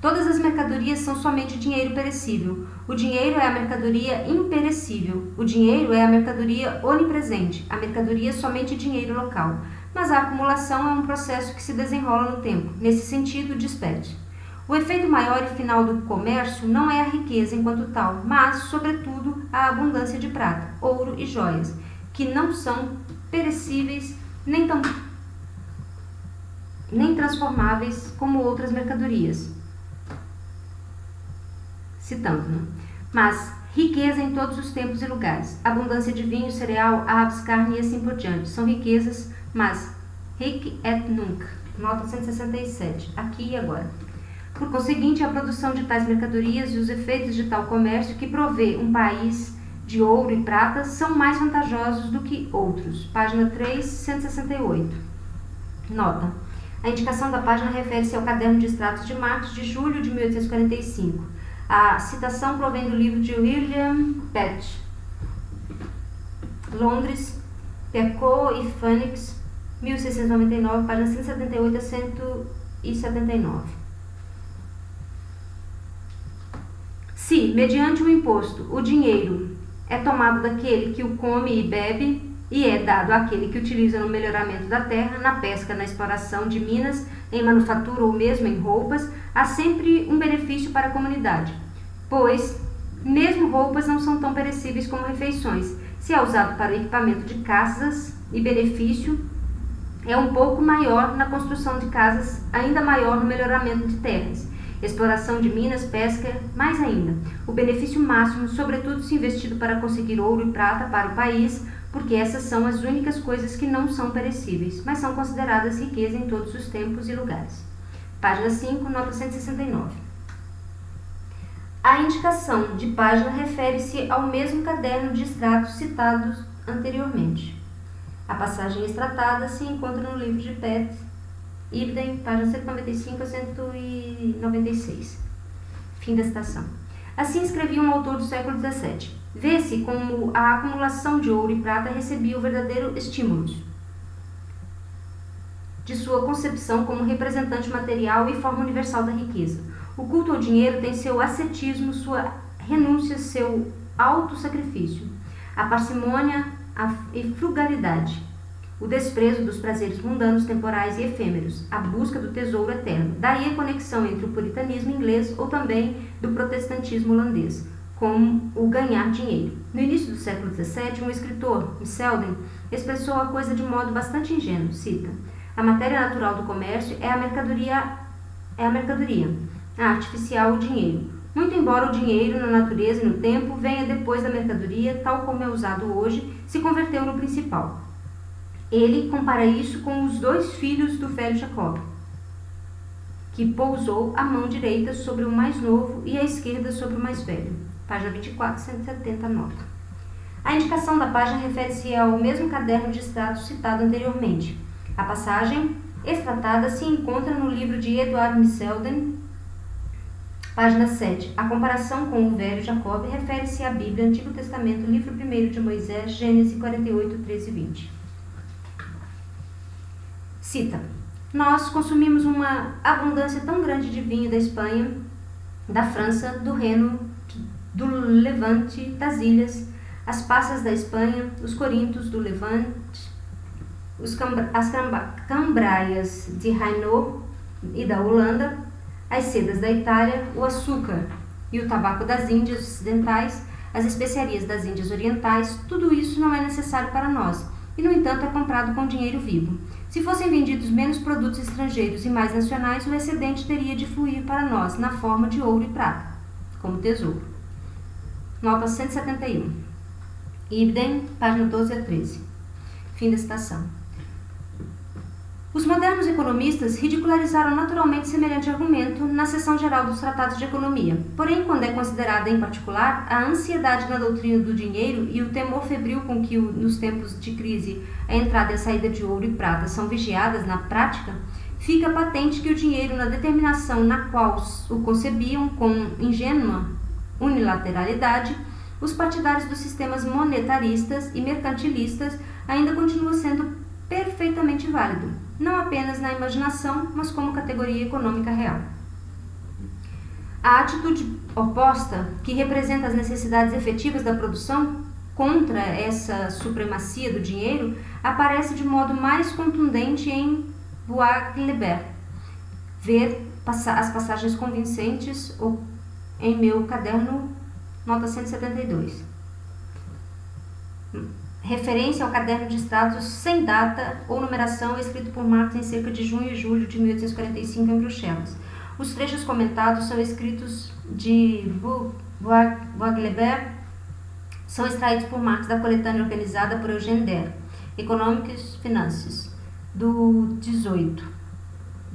Todas as mercadorias são somente dinheiro perecível. O dinheiro é a mercadoria imperecível. O dinheiro é a mercadoria onipresente. A mercadoria é somente dinheiro local. Mas a acumulação é um processo que se desenrola no tempo. Nesse sentido, despede. O efeito maior e final do comércio não é a riqueza enquanto tal, mas, sobretudo, a abundância de prata, ouro e joias, que não são perecíveis nem transformáveis como outras mercadorias. Citando, mas riqueza em todos os tempos e lugares, abundância de vinho, cereal, aves, carne e assim por diante. São riquezas, mas hic et nunc. Nota 167, aqui e agora. Por conseguinte, a produção de tais mercadorias e os efeitos de tal comércio que provê um país de ouro e prata são mais vantajosos do que outros. Página 3, 168. Nota. A indicação da página refere-se ao caderno de extratos de Marx de julho de 1845. A citação provém do livro de William Pett, Londres, Pecot e Phoenix, 1699, páginas 178 a 179. Se, mediante o imposto, o dinheiro é tomado daquele que o come e bebe e é dado àquele que utiliza no melhoramento da terra, na pesca, na exploração de minas, em manufatura ou mesmo em roupas, há sempre um benefício para a comunidade, pois mesmo roupas não são tão perecíveis como refeições. Se é usado para o equipamento de casas e benefício é um pouco maior na construção de casas, ainda maior no melhoramento de terras. exploração de minas, pesca, mais ainda. O benefício máximo, sobretudo se investido para conseguir ouro e prata para o país, porque essas são as únicas coisas que não são perecíveis, mas são consideradas riqueza em todos os tempos e lugares. Página 5, nota 169. A indicação de página refere-se ao mesmo caderno de extratos citados anteriormente. A passagem extratada se encontra no livro de Pett, Ibidem, página 195 a 196. Fim da citação. Assim escrevia um autor do século XVII. Vê-se como a acumulação de ouro e prata recebia o verdadeiro estímulo de sua concepção como representante material e forma universal da riqueza. O culto ao dinheiro tem seu ascetismo, sua renúncia, seu autossacrifício, a parcimônia e frugalidade, o desprezo dos prazeres mundanos, temporais e efêmeros, a busca do tesouro eterno. Daí a conexão entre o puritanismo inglês ou também do protestantismo holandês, com o ganhar dinheiro. No início do século XVII, um escritor, Selden, expressou a coisa de modo bastante ingênuo, cita: a matéria natural do comércio é a mercadoria, a artificial o dinheiro. Muito embora o dinheiro na natureza e no tempo venha depois da mercadoria, tal como é usado hoje, se converteu no principal. Ele compara isso com os 2 filhos do velho Jacob, que pousou a mão direita sobre o mais novo e a esquerda sobre o mais velho. Página 24, 170, nota. A indicação da página refere-se ao mesmo caderno de extratos citado anteriormente. A passagem extratada se encontra no livro de Edward Selden, página 7. A comparação com o velho Jacob refere-se à Bíblia, Antigo Testamento, livro 1 de Moisés, Gênesis 48, 13 e 20. Cita: nós consumimos uma abundância tão grande de vinho da Espanha, da França, do Reno, do Levante, das ilhas, as passas da Espanha, os corintos do Levante, as cambraias de Hainaut e da Holanda, as sedas da Itália, o açúcar e o tabaco das Índias Ocidentais, as especiarias das Índias Orientais. Tudo isso não é necessário para nós e, no entanto, é comprado com dinheiro vivo. Se fossem vendidos menos produtos estrangeiros e mais nacionais, o excedente teria de fluir para nós na forma de ouro e prata, como tesouro. Nota 171. Ibidem, página 12 a 13. Fim da citação. Os modernos economistas ridicularizaram naturalmente semelhante argumento na seção geral dos tratados de economia. Porém, quando é considerada em particular a ansiedade na doutrina do dinheiro e o temor febril com que, nos tempos de crise, a entrada e a saída de ouro e prata são vigiadas na prática, fica patente que o dinheiro, na determinação na qual o concebiam com ingênua unilateralidade, os partidários dos sistemas monetaristas e mercantilistas, ainda continua sendo perfeitamente válido, não apenas na imaginação, mas como categoria econômica real. A atitude oposta, que representa as necessidades efetivas da produção contra essa supremacia do dinheiro, aparece de modo mais contundente em Bois-Guilbert. Ver as passagens convincentes em meu caderno, nota 172. Referência ao caderno de extratos sem data ou numeração escrito por Marx em cerca de junho e julho de 1845 em Bruxelas. Os trechos comentados são escritos de Bois-Guilbert, são extraídos por Marx da coletânea organizada por Eugène Dere, Economiques Finances, do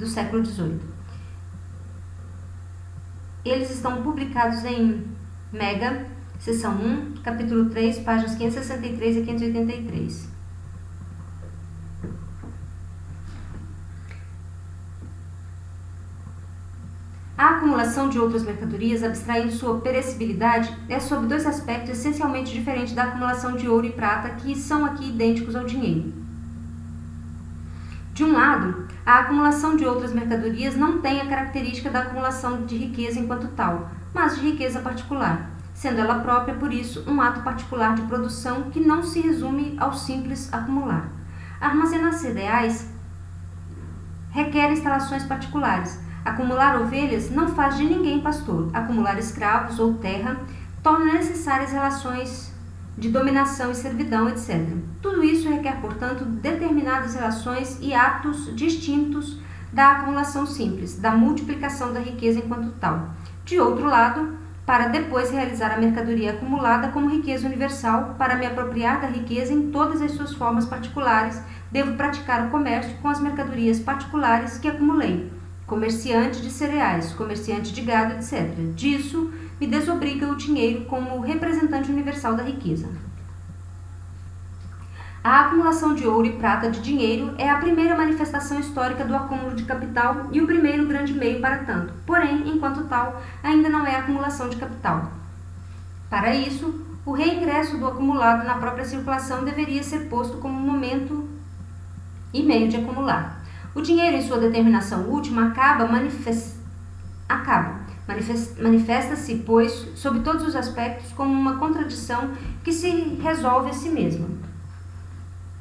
século XVIII. Eles estão publicados em Mega, seção 1, capítulo 3, páginas 563 e 583. A acumulação de outras mercadorias, abstraindo sua perecibilidade, é sob 2 aspectos essencialmente diferentes da acumulação de ouro e prata, que são aqui idênticos ao dinheiro. De um lado, a acumulação de outras mercadorias não tem a característica da acumulação de riqueza enquanto tal, mas de riqueza particular, sendo ela própria, por isso, um ato particular de produção que não se resume ao simples acumular. Armazenar cereais requer instalações particulares. Acumular ovelhas não faz de ninguém pastor. Acumular escravos ou terra torna necessárias relações de dominação e servidão, etc. Tudo isso requer, portanto, determinadas relações e atos distintos da acumulação simples, da multiplicação da riqueza enquanto tal. De outro lado, para depois realizar a mercadoria acumulada como riqueza universal, para me apropriar da riqueza em todas as suas formas particulares, devo praticar o comércio com as mercadorias particulares que acumulei. Comerciante de cereais, comerciante de gado, etc. Disso me desobriga o dinheiro como representante universal da riqueza. A acumulação de ouro e prata de dinheiro é a primeira manifestação histórica do acúmulo de capital e o primeiro grande meio para tanto. Porém, enquanto tal, ainda não é acumulação de capital. Para isso, o reingresso do acumulado na própria circulação deveria ser posto como momento e meio de acumular. O dinheiro, em sua determinação última, manifesta-se, pois, sob todos os aspectos, como uma contradição que se resolve a si mesma,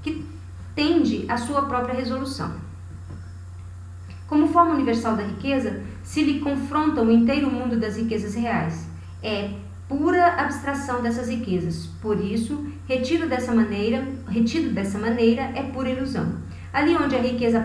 que tende à sua própria resolução. Como forma universal da riqueza, se lhe confronta o inteiro mundo das riquezas reais. É pura abstração dessas riquezas. Por isso, retido dessa maneira, é pura ilusão. Ali onde a riqueza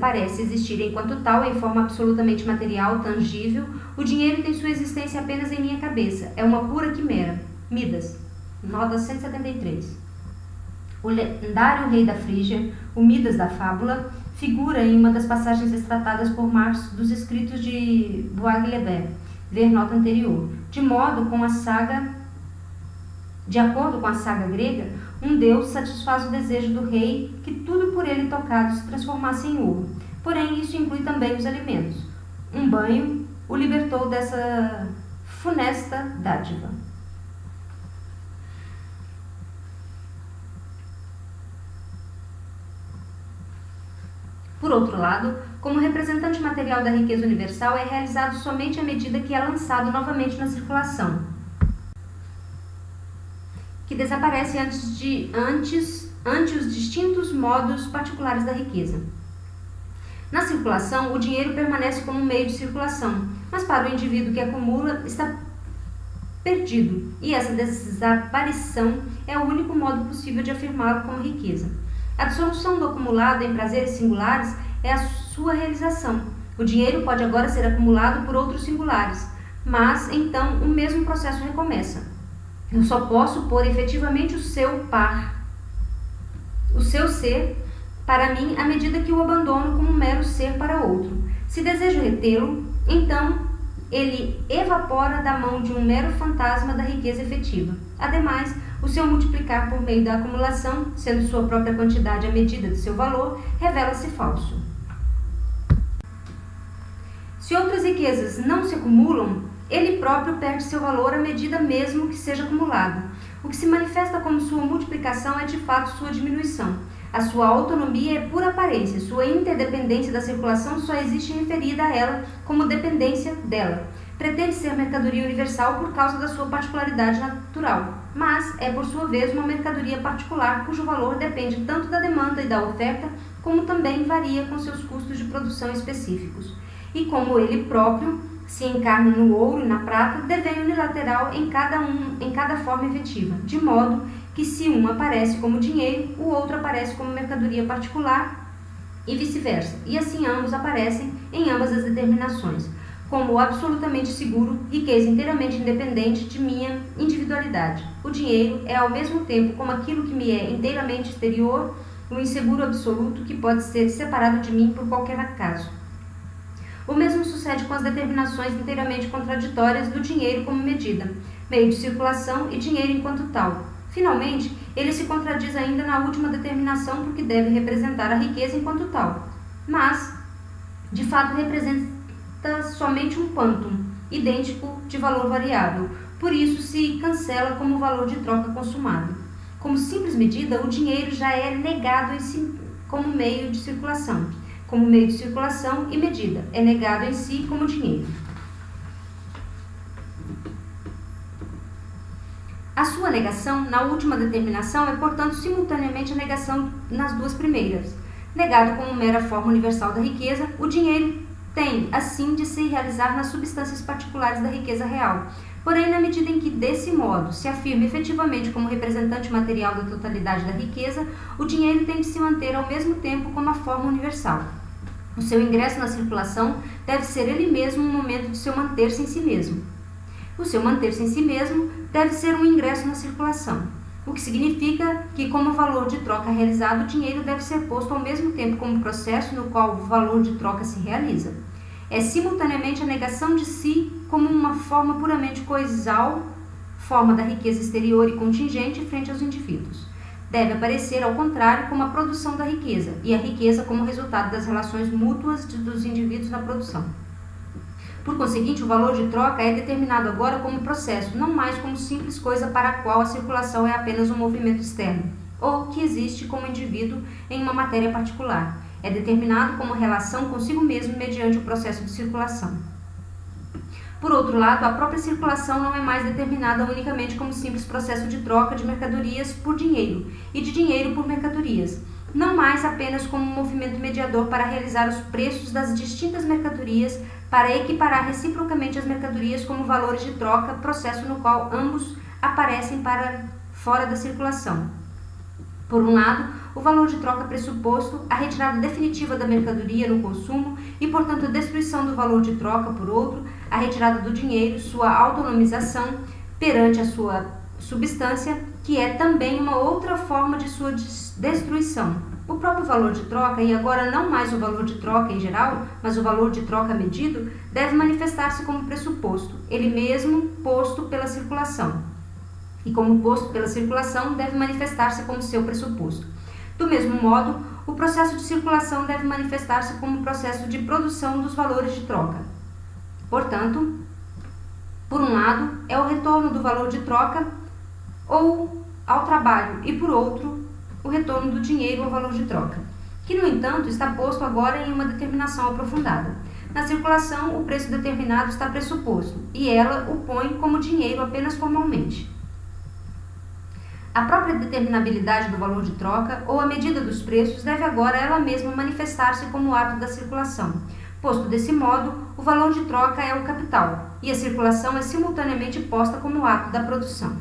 parece existir enquanto tal, em forma absolutamente material, tangível, o dinheiro tem sua existência apenas em minha cabeça. É uma pura quimera. Midas, nota 173. O lendário rei da Frígia, o Midas da fábula, figura em uma das passagens extratadas por Marx dos escritos de Bois-Guilbert, ver nota anterior. De acordo com a saga grega, um deus satisfaz o desejo do rei que tudo por ele tocado se transformasse em ouro. Porém, isso inclui também os alimentos. Um banho o libertou dessa funesta dádiva. Por outro lado, como representante material da riqueza universal, é realizado somente à medida que é lançado novamente na circulação, que desaparece ante os distintos modos particulares da riqueza. Na circulação, o dinheiro permanece como meio de circulação, mas para o indivíduo que acumula, está perdido, e essa desaparição é o único modo possível de afirmá-lo como riqueza. A dissolução do acumulado em prazeres singulares é a sua realização. O dinheiro pode agora ser acumulado por outros singulares, mas então o mesmo processo recomeça. Eu só posso pôr efetivamente o seu ser, para mim, à medida que o abandono como um mero ser para outro. Se desejo retê-lo, então ele evapora da mão de um mero fantasma da riqueza efetiva. Ademais, o seu multiplicar por meio da acumulação, sendo sua própria quantidade a medida de seu valor, revela-se falso. Se outras riquezas não se acumulam, ele próprio perde seu valor à medida mesmo que seja acumulado. O que se manifesta como sua multiplicação é de fato sua diminuição. A sua autonomia é pura aparência, sua interdependência da circulação só existe referida a ela como dependência dela. Pretende ser mercadoria universal por causa da sua particularidade natural, mas é por sua vez uma mercadoria particular cujo valor depende tanto da demanda e da oferta, como também varia com seus custos de produção específicos. E como ele próprio se encarna no ouro e na prata, devém unilateral em cada forma efetiva, de modo que se um aparece como dinheiro, o outro aparece como mercadoria particular e vice-versa, e assim ambos aparecem em ambas as determinações, como absolutamente seguro, riqueza inteiramente independente de minha individualidade. O dinheiro é ao mesmo tempo como aquilo que me é inteiramente exterior, um inseguro absoluto que pode ser separado de mim por qualquer acaso. O mesmo sucede com as determinações inteiramente contraditórias do dinheiro como medida, meio de circulação e dinheiro enquanto tal. Finalmente, ele se contradiz ainda na última determinação porque deve representar a riqueza enquanto tal, mas, de fato, representa somente um quantum, idêntico de valor variável, por isso se cancela como valor de troca consumado. Como simples medida, o dinheiro já é negado em si como meio de circulação. Como meio de circulação e medida, é negado em si como dinheiro. A sua negação na última determinação é, portanto, simultaneamente a negação nas duas primeiras. Negado como mera forma universal da riqueza, o dinheiro tem, assim, de se realizar nas substâncias particulares da riqueza real, Porém, na medida em que, desse modo, se afirma efetivamente como representante material da totalidade da riqueza, o dinheiro tem de se manter ao mesmo tempo como a forma universal. O seu ingresso na circulação deve ser ele mesmo um momento de seu manter-se em si mesmo. O seu manter-se em si mesmo deve ser um ingresso na circulação, o que significa que, como valor de troca realizado, o dinheiro deve ser posto ao mesmo tempo como processo no qual o valor de troca se realiza. É simultaneamente a negação de si como uma forma puramente coisal, forma da riqueza exterior e contingente frente aos indivíduos. Deve aparecer, ao contrário, como a produção da riqueza, e a riqueza como resultado das relações mútuas dos indivíduos na produção. Por conseguinte, o valor de troca é determinado agora como processo, não mais como simples coisa para a qual a circulação é apenas um movimento externo, ou que existe como indivíduo em uma matéria particular. É determinado como relação consigo mesmo mediante o processo de circulação. Por outro lado, a própria circulação não é mais determinada unicamente como simples processo de troca de mercadorias por dinheiro e de dinheiro por mercadorias, não mais apenas como um movimento mediador para realizar os preços das distintas mercadorias, para equiparar reciprocamente as mercadorias como valores de troca, processo no qual ambos aparecem para fora da circulação. Por um lado, o valor de troca pressuposto, a retirada definitiva da mercadoria no consumo e, portanto, a destruição do valor de troca; por outro, a retirada do dinheiro, sua autonomização perante a sua substância, que é também uma outra forma de sua destruição. O próprio valor de troca, e agora não mais o valor de troca em geral, mas o valor de troca medido, deve manifestar-se como pressuposto, ele mesmo posto pela circulação. E como posto pela circulação, deve manifestar-se como seu pressuposto. Do mesmo modo, o processo de circulação deve manifestar-se como processo de produção dos valores de troca. Portanto, por um lado, é o retorno do valor de troca ou ao trabalho, e por outro, o retorno do dinheiro ao valor de troca, que, no entanto, está posto agora em uma determinação aprofundada. Na circulação, o preço determinado está pressuposto, e ela o põe como dinheiro apenas formalmente. A própria determinabilidade do valor de troca, ou a medida dos preços, deve agora ela mesma manifestar-se como ato da circulação. Posto desse modo, o valor de troca é o capital, e a circulação é simultaneamente posta como ato da produção.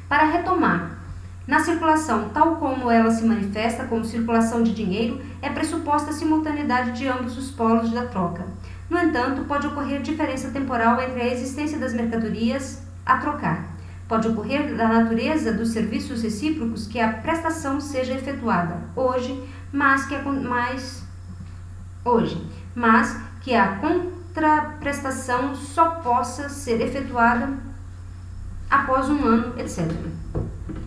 Para retomar, na circulação, tal como ela se manifesta como circulação de dinheiro, é pressuposta a simultaneidade de ambos os polos da troca. No entanto, pode ocorrer diferença temporal entre a existência das mercadorias a trocar. Pode ocorrer da natureza dos serviços recíprocos que a prestação seja efetuada hoje, mas que a contraprestação só possa ser efetuada após um ano, etc.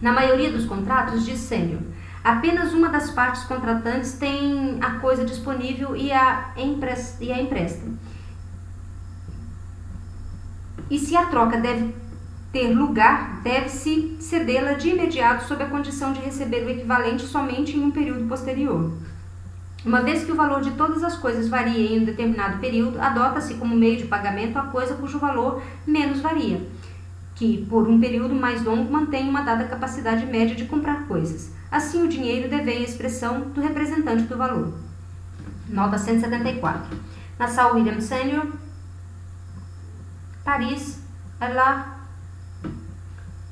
Na maioria dos contratos, diz Sênior, apenas uma das partes contratantes tem a coisa disponível e a empresta. E se a troca deve ter lugar, deve-se cedê-la de imediato sob a condição de receber o equivalente somente em um período posterior. Uma vez que o valor de todas as coisas varia em um determinado período, adota-se como meio de pagamento a coisa cujo valor menos varia, que, por um período mais longo, mantém uma dada capacidade média de comprar coisas. Assim, o dinheiro devém a expressão do representante do valor. Nota 174. Nassau William Sênior, Paris, lá,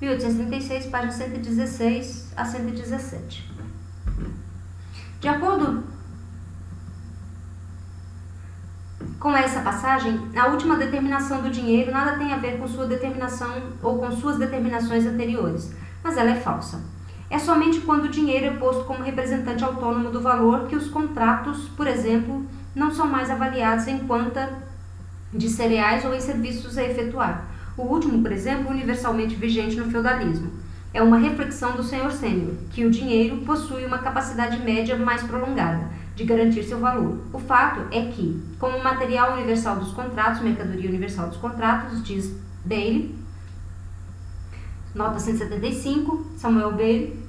1836, páginas 116 a 117. De acordo com essa passagem, a última determinação do dinheiro nada tem a ver com sua determinação ou com suas determinações anteriores, mas ela é falsa. É somente quando o dinheiro é posto como representante autônomo do valor que os contratos, por exemplo, não são mais avaliados em quanta de cereais ou em serviços a efetuar. O último, por exemplo, universalmente vigente no feudalismo. É uma reflexão do Sr. Sênior, que o dinheiro possui uma capacidade média mais prolongada de garantir seu valor. O fato é que, como material universal dos contratos, mercadoria universal dos contratos, diz Bailey, nota 175, Samuel Bailey,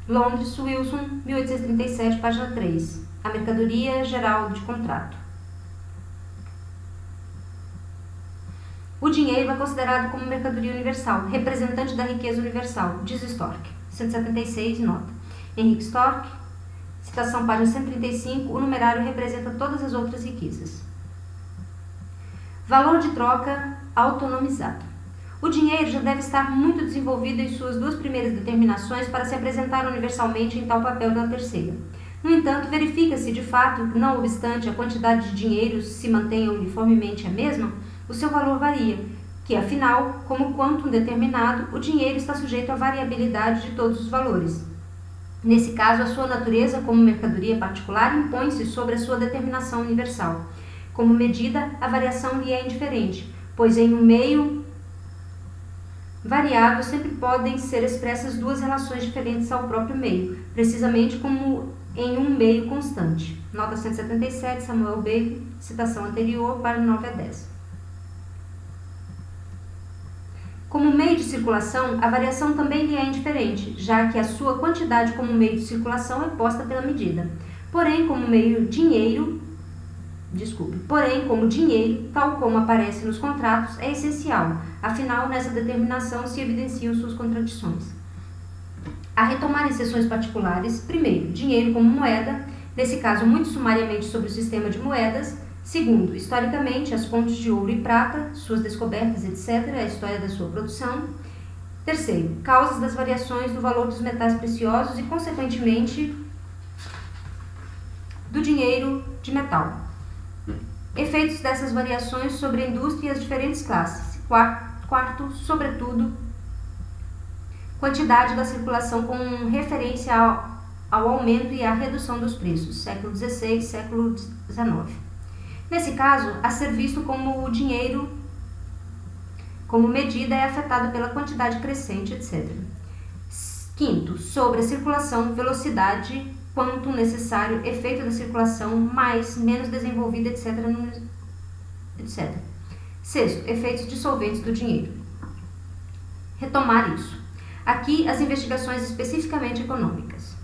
Londres, Wilson, 1837, página 3, a mercadoria geral de contrato. O dinheiro é considerado como mercadoria universal, representante da riqueza universal, diz Storck, 176, nota. Henrique Storck, citação página 135, o numerário representa todas as outras riquezas. Valor de troca autonomizado. O dinheiro já deve estar muito desenvolvido em suas duas primeiras determinações para se apresentar universalmente em tal papel na terceira. No entanto, verifica-se de fato, não obstante a quantidade de dinheiro se mantenha uniformemente a mesma, o seu valor varia, que afinal, como quantum determinado, o dinheiro está sujeito à variabilidade de todos os valores. Nesse caso, a sua natureza como mercadoria particular impõe-se sobre a sua determinação universal. Como medida, a variação lhe é indiferente, pois em um meio variável sempre podem ser expressas duas relações diferentes ao próprio meio, precisamente como em um meio constante. Nota 177, Samuel Bacon, citação anterior, página 9 a 10. Como meio de circulação, a variação também lhe é indiferente, já que a sua quantidade como meio de circulação é posta pela medida. Porém, como dinheiro, tal como aparece nos contratos, é essencial. Afinal, nessa determinação se evidenciam suas contradições. A retomar em sessões particulares, primeiro, dinheiro como moeda, nesse caso muito sumariamente sobre o sistema de moedas. Segundo, historicamente, as fontes de ouro e prata, suas descobertas, etc., a história da sua produção. Terceiro, causas das variações do valor dos metais preciosos e, consequentemente, do dinheiro de metal. Efeitos dessas variações sobre a indústria e as diferentes classes. Quarto, sobretudo, quantidade da circulação com referência ao aumento e à redução dos preços, século XVI, século XIX. Nesse caso, a ser visto como o dinheiro, como medida, é afetado pela quantidade crescente, etc. Quinto, sobre a circulação, velocidade, quanto necessário, efeito da circulação, mais, menos desenvolvida, etc. Sexto, efeitos dissolventes do dinheiro. Retomar isso. Aqui, as investigações especificamente econômicas.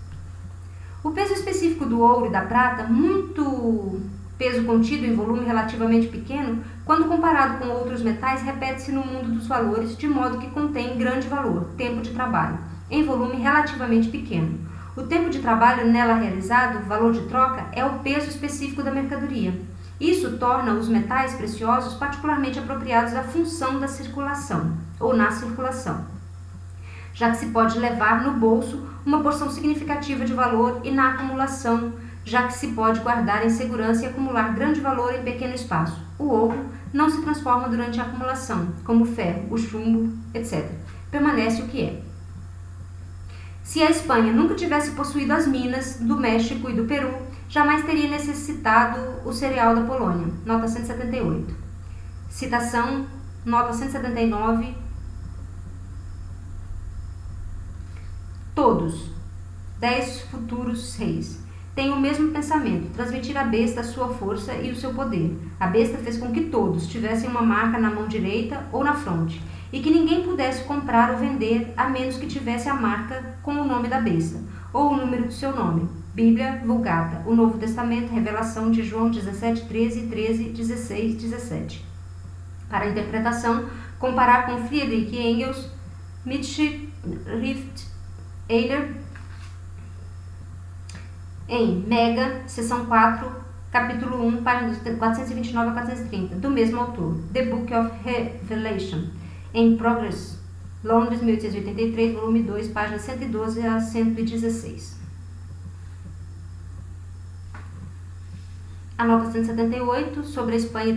O peso específico do ouro e da prata, muito peso contido em volume relativamente pequeno, quando comparado com outros metais, repete-se no mundo dos valores, de modo que contém grande valor, tempo de trabalho, em volume relativamente pequeno. O tempo de trabalho nela realizado, valor de troca, é o peso específico da mercadoria. Isso torna os metais preciosos particularmente apropriados à função da circulação, ou na circulação, já que se pode levar no bolso uma porção significativa de valor e na acumulação, já que se pode guardar em segurança e acumular grande valor em pequeno espaço. O ouro não se transforma durante a acumulação, como o ferro, o chumbo, etc. Permanece o que é. Se a Espanha nunca tivesse possuído as minas do México e do Peru, jamais teria necessitado o cereal da Polônia. Nota 178. Citação, nota 179. Todos, 10 futuros reis, têm o mesmo pensamento, transmitir à besta a sua força e o seu poder. A besta fez com que todos tivessem uma marca na mão direita ou na fronte, e que ninguém pudesse comprar ou vender a menos que tivesse a marca com o nome da besta, ou o número do seu nome. Bíblia Vulgata, o Novo Testamento, Revelação de João 17, 13, 13, 16, 17. Para a interpretação, comparar com Friedrich Engels, Mitschrift Eiler, em Mega, seção 4, capítulo 1, páginas 429 a 430, do mesmo autor. The Book of Revelation, em Progress, Londres, 1883, volume 2, páginas 112 a 116. A nota 178, sobre a Espanha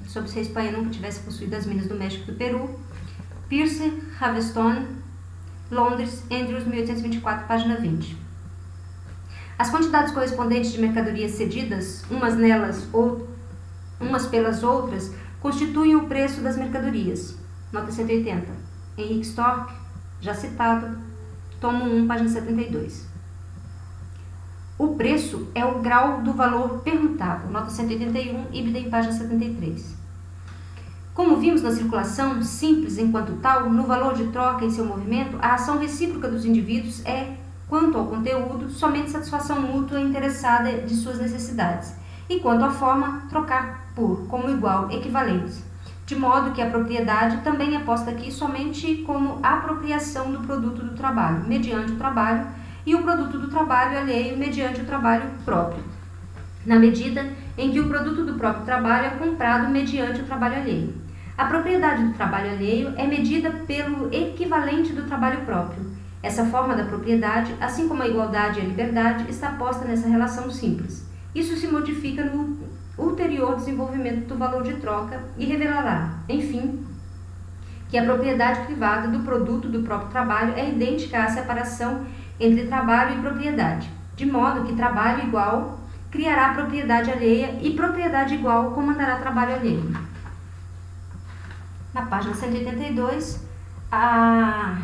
sobre se a Espanha nunca tivesse possuído as minas do México e do Peru. Pierce, Havestone, Londres, Andrews, 1824, página 20. As quantidades correspondentes de mercadorias cedidas, umas pelas outras, constituem o preço das mercadorias. Nota 180. Henrique Stork, já citado, tomo 1, página 72. O preço é o grau do valor permutável. Nota 181, Ibidem, página 73. Como vimos na circulação, simples enquanto tal, no valor de troca em seu movimento, a ação recíproca dos indivíduos é, quanto ao conteúdo, somente satisfação mútua e interessada de suas necessidades, e quanto à forma, trocar por, como igual, equivalentes, de modo que a propriedade também é posta aqui somente como apropriação do produto do trabalho, mediante o trabalho, e o produto do trabalho alheio mediante o trabalho próprio. na medida em que o produto do próprio trabalho é comprado mediante o trabalho alheio. A propriedade do trabalho alheio é medida pelo equivalente do trabalho próprio. Essa forma da propriedade, assim como a igualdade e a liberdade, está posta nessa relação simples. Isso se modifica no ulterior desenvolvimento do valor de troca e revelará, enfim, que a propriedade privada do produto do próprio trabalho é idêntica à separação entre trabalho e propriedade, de modo que trabalho igual criará propriedade alheia e propriedade igual comandará trabalho alheio. Na página 182, há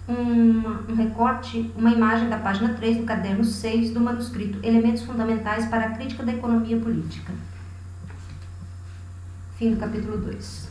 um recorte, uma imagem da página 3 do caderno 6 do manuscrito Elementos Fundamentais para a Crítica da Economia Política. Fim do capítulo 2.